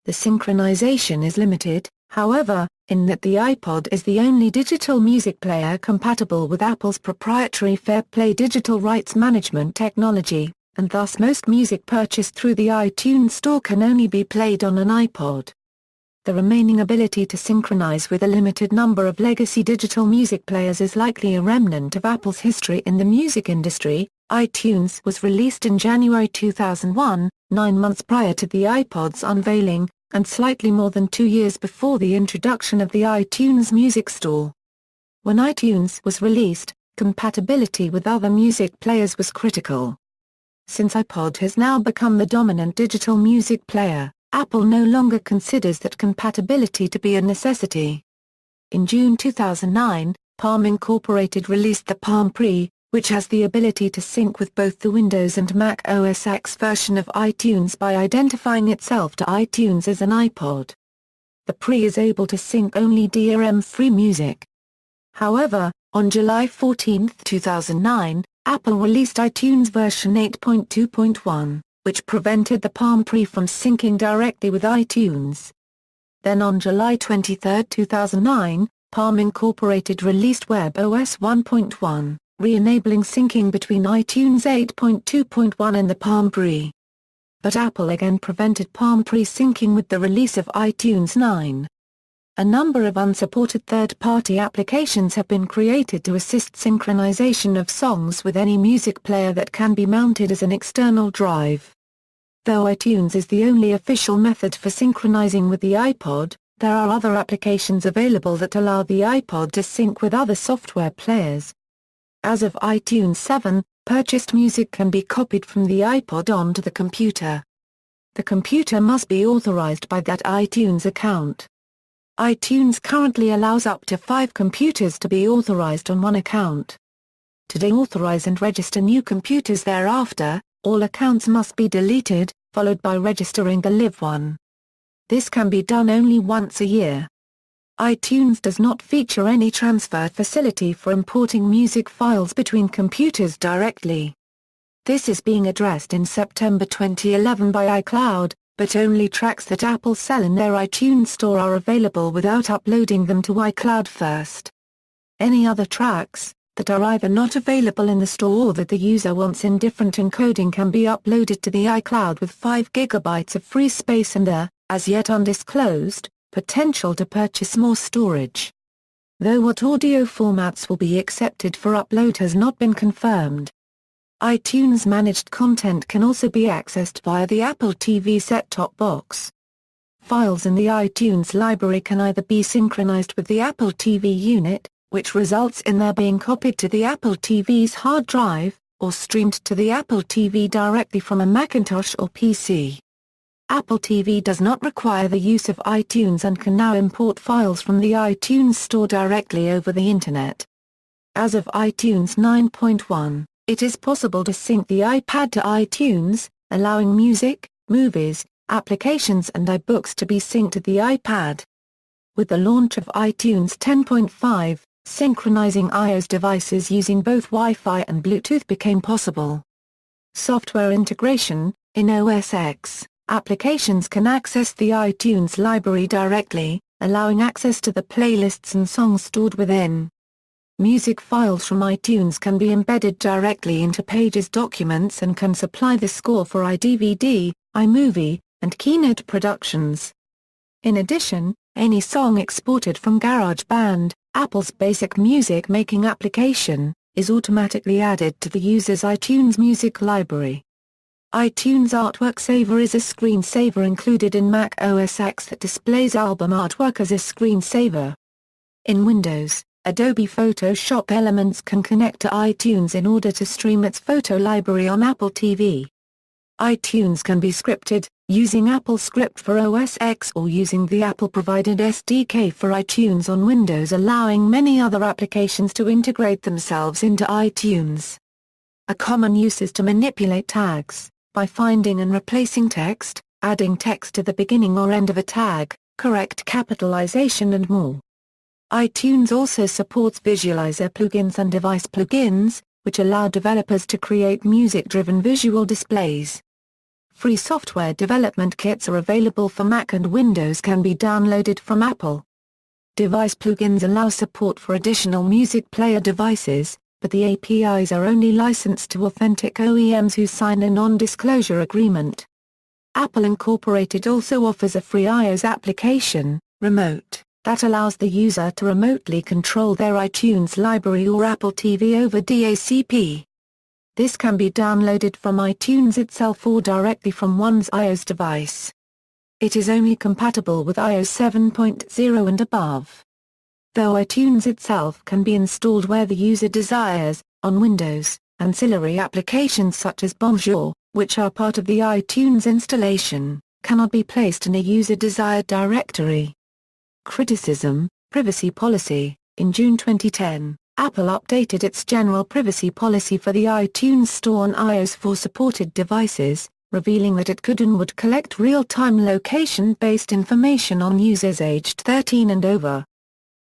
The synchronization is limited, however, in that the iPod is the only digital music player compatible with Apple's proprietary FairPlay digital rights management technology, and thus most music purchased through the iTunes Store can only be played on an iPod. The remaining ability to synchronize with a limited number of legacy digital music players is likely a remnant of Apple's history in the music industry. iTunes was released in January 2001, 9 months prior to the iPod's unveiling, and slightly more than 2 years before the introduction of the iTunes Music Store. When iTunes was released, compatibility with other music players was critical. Since iPod has now become the dominant digital music player, Apple no longer considers that compatibility to be a necessity. In June 2009, Palm Incorporated released the Palm Pre, which has the ability to sync with both the Windows and Mac OS X version of iTunes by identifying itself to iTunes as an iPod. The Pre is able to sync only DRM-free music. However, on July 14, 2009, Apple released iTunes version 8.2.1, which prevented the Palm Pre from syncing directly with iTunes. Then on July 23, 2009, Palm Incorporated released WebOS 1.1, re-enabling syncing between iTunes 8.2.1 and the Palm Pre. But Apple again prevented Palm Pre syncing with the release of iTunes 9. A number of unsupported third-party applications have been created to assist synchronization of songs with any music player that can be mounted as an external drive. Though iTunes is the only official method for synchronizing with the iPod, there are other applications available that allow the iPod to sync with other software players. As of iTunes 7, purchased music can be copied from the iPod onto the computer. The computer must be authorized by that iTunes account. iTunes currently allows up to 5 computers to be authorized on one account. To deauthorize and register new computers thereafter, all accounts must be deleted, followed by registering the live one. This can be done only once a year. iTunes does not feature any transfer facility for importing music files between computers directly. This is being addressed in September 2011 by iCloud, but only tracks that Apple sell in their iTunes Store are available without uploading them to iCloud first. Any other tracks that are either not available in the store or that the user wants in different encoding can be uploaded to the iCloud with 5 GB of free space and the, as yet undisclosed, potential to purchase more storage. Though what audio formats will be accepted for upload has not been confirmed. iTunes managed content can also be accessed via the Apple TV set-top box. Files in the iTunes library can either be synchronized with the Apple TV unit, which results in their being copied to the Apple TV's hard drive, or streamed to the Apple TV directly from a Macintosh or PC. Apple TV does not require the use of iTunes and can now import files from the iTunes Store directly over the Internet. As of iTunes 9.1, it is possible to sync the iPad to iTunes, allowing music, movies, applications and iBooks to be synced to the iPad. With the launch of iTunes 10.5, synchronizing iOS devices using both Wi-Fi and Bluetooth became possible. Software integration: in OS X, applications can access the iTunes library directly, allowing access to the playlists and songs stored within. Music files from iTunes can be embedded directly into Pages documents and can supply the score for iDVD, iMovie, and Keynote productions. In addition, any song exported from GarageBand, Apple's basic music-making application, is automatically added to the user's iTunes music library. iTunes Artwork Saver is a screensaver included in Mac OS X that displays album artwork as a screensaver. In Windows, Adobe Photoshop Elements can connect to iTunes in order to stream its photo library on Apple TV. iTunes can be scripted, using Apple Script for OS X or using the Apple-provided SDK for iTunes on Windows, allowing many other applications to integrate themselves into iTunes. A common use is to manipulate tags, by finding and replacing text, adding text to the beginning or end of a tag, correct capitalization and more. iTunes also supports visualizer plugins and device plugins, which allow developers to create music-driven visual displays. Free software development kits are available for Mac and Windows, can be downloaded from Apple. Device plugins allow support for additional music player devices, but the APIs are only licensed to authentic OEMs who sign a non-disclosure agreement. Apple Incorporated also offers a free iOS application, Remote, that allows the user to remotely control their iTunes library or Apple TV over DACP. This can be downloaded from iTunes itself or directly from one's iOS device. It is only compatible with iOS 7.0 and above. Though iTunes itself can be installed where the user desires, on Windows, ancillary applications such as Bonjour, which are part of the iTunes installation, cannot be placed in a user-desired directory. Criticism: privacy policy. In June 2010, Apple updated its general privacy policy for the iTunes Store on iOS for supported devices, revealing that it could and would collect real-time location-based information on users aged 13 and over.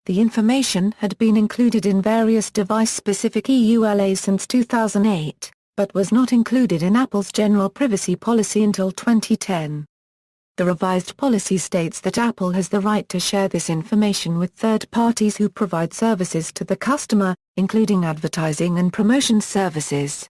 The information had been included in various device-specific EULAs since 2008, but was not included in Apple's general privacy policy until 2010. The revised policy states that Apple has the right to share this information with third parties who provide services to the customer, including advertising and promotion services.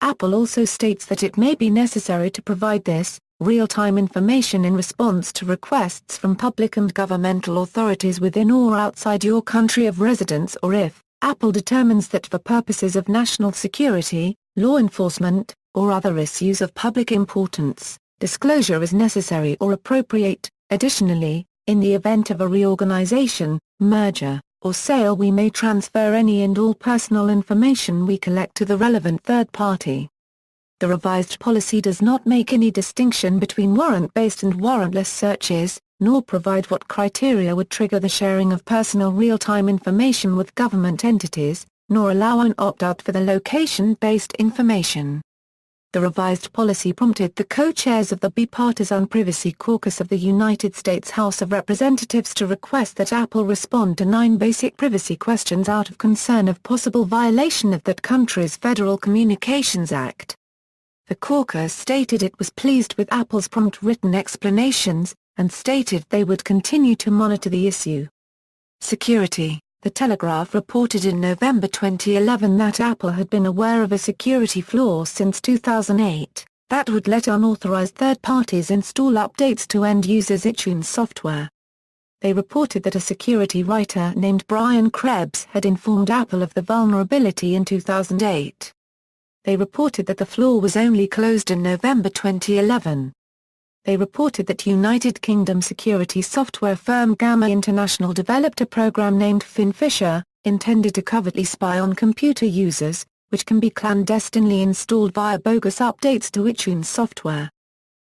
Apple also states that it may be necessary to provide this real-time information in response to requests from public and governmental authorities within or outside your country of residence, or if Apple determines that for purposes of national security, law enforcement, or other issues of public importance, disclosure is necessary or appropriate. Additionally, in the event of a reorganization, merger, or sale, we may transfer any and all personal information we collect to the relevant third party. The revised policy does not make any distinction between warrant-based and warrantless searches, nor provide what criteria would trigger the sharing of personal real-time information with government entities, nor allow an opt-out for the location-based information. The revised policy prompted the co-chairs of the bipartisan Privacy Caucus of the United States House of Representatives to request that Apple respond to 9 basic privacy questions out of concern of possible violation of that country's Federal Communications Act. The caucus stated it was pleased with Apple's prompt written explanations, and stated they would continue to monitor the issue. Security. The Telegraph reported in November 2011 that Apple had been aware of a security flaw since 2008, that would let unauthorized third parties install updates to end users' iTunes software. They reported that a security writer named Brian Krebs had informed Apple of the vulnerability in 2008. They reported that the flaw was only closed in November 2011. They reported that United Kingdom security software firm Gamma International developed a program named FinFisher, intended to covertly spy on computer users, which can be clandestinely installed via bogus updates to iTunes software.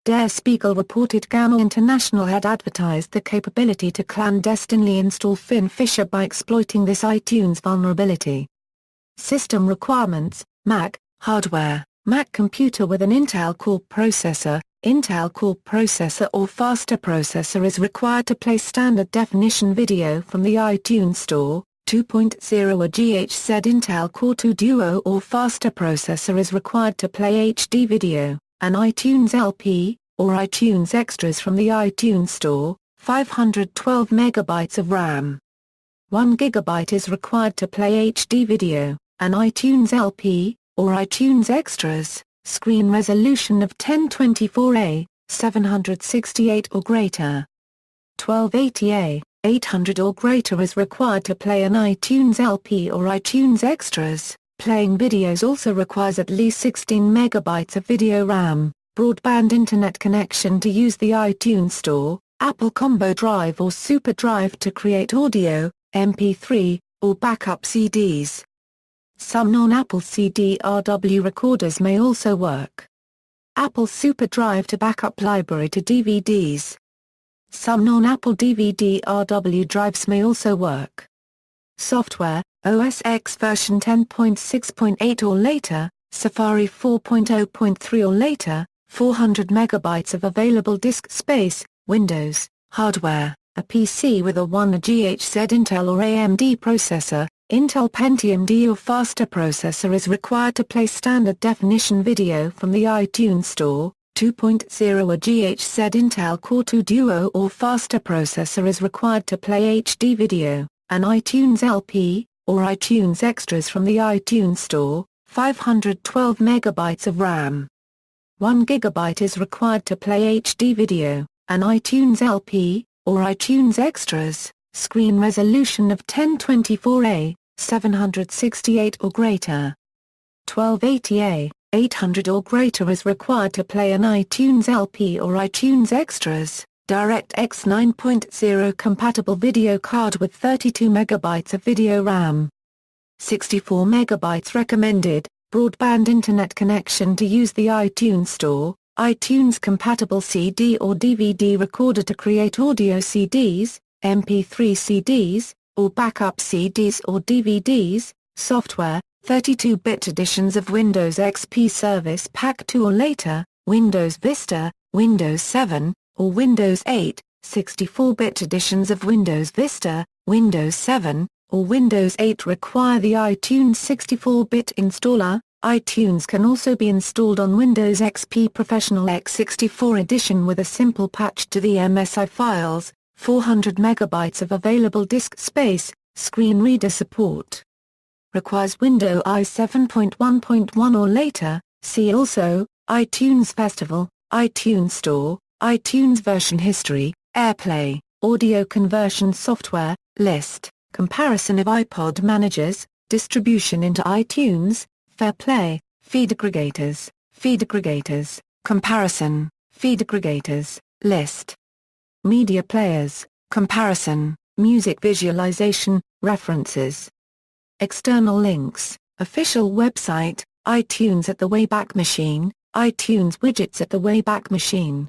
Der Spiegel reported Gamma International had advertised the capability to clandestinely install FinFisher by exploiting this iTunes vulnerability. System requirements: Mac, hardware, Mac computer with an Intel Core processor. Intel Core processor or faster processor is required to play standard definition video from the iTunes Store. 2.0 A GHz Intel Core 2 Duo or faster processor is required to play HD video, an iTunes LP, or iTunes Extras from the iTunes Store. 512 MB of RAM. 1 GB is required to play HD video, an iTunes LP, or iTunes Extras. Screen resolution of 1024A, 768 or greater. 1280A, 800 or greater is required to play an iTunes LP or iTunes Extras. Playing videos also requires at least 16 MB of video RAM, broadband internet connection to use the iTunes Store, Apple Combo Drive or Super Drive to create audio, MP3, or backup CDs. Some non-Apple CDRW recorders may also work. Apple Super Drive to backup library to DVDs. Some non-Apple DVD-RW drives may also work. Software: OS X version 10.6.8 or later, Safari 4.0.3 or later, 400 MB of available disk space. Windows. Hardware: a PC with a 1 GHz Intel or AMD processor. Intel Pentium D or faster processor is required to play standard definition video from the iTunes Store. 2.0 A GHz Intel Core 2 Duo or faster processor is required to play HD video, an iTunes LP, or iTunes Extras from the iTunes Store. 512 MB of RAM. 1 GB is required to play HD video, an iTunes LP, or iTunes Extras. Screen resolution of 1024A, 768 or greater. 1280A, 800 or greater is required to play an iTunes LP or iTunes Extras. DirectX 9.0 compatible video card with 32 MB of video RAM. 64 MB recommended, broadband internet connection to use the iTunes Store. iTunes compatible CD or DVD recorder to create audio CDs, MP3 CDs, or backup CDs or DVDs. Software: 32-bit editions of Windows XP Service Pack 2 or later, Windows Vista, Windows 7, or Windows 8, 64-bit editions of Windows Vista, Windows 7, or Windows 8 require the iTunes 64-bit installer. iTunes can also be installed on Windows XP Professional x64 edition with a simple patch to the MSI files. 400 MB of available disk space. Screen reader support. Requires Windows i 7.1.1 or later. See also, iTunes Festival, iTunes Store, iTunes version history, AirPlay, audio conversion software, list, comparison of iPod managers, distribution into iTunes, FairPlay, feed aggregators, comparison, feed aggregators, list. Media players, comparison, music visualization, references. External links, official website, iTunes at the Wayback Machine, iTunes widgets at the Wayback Machine.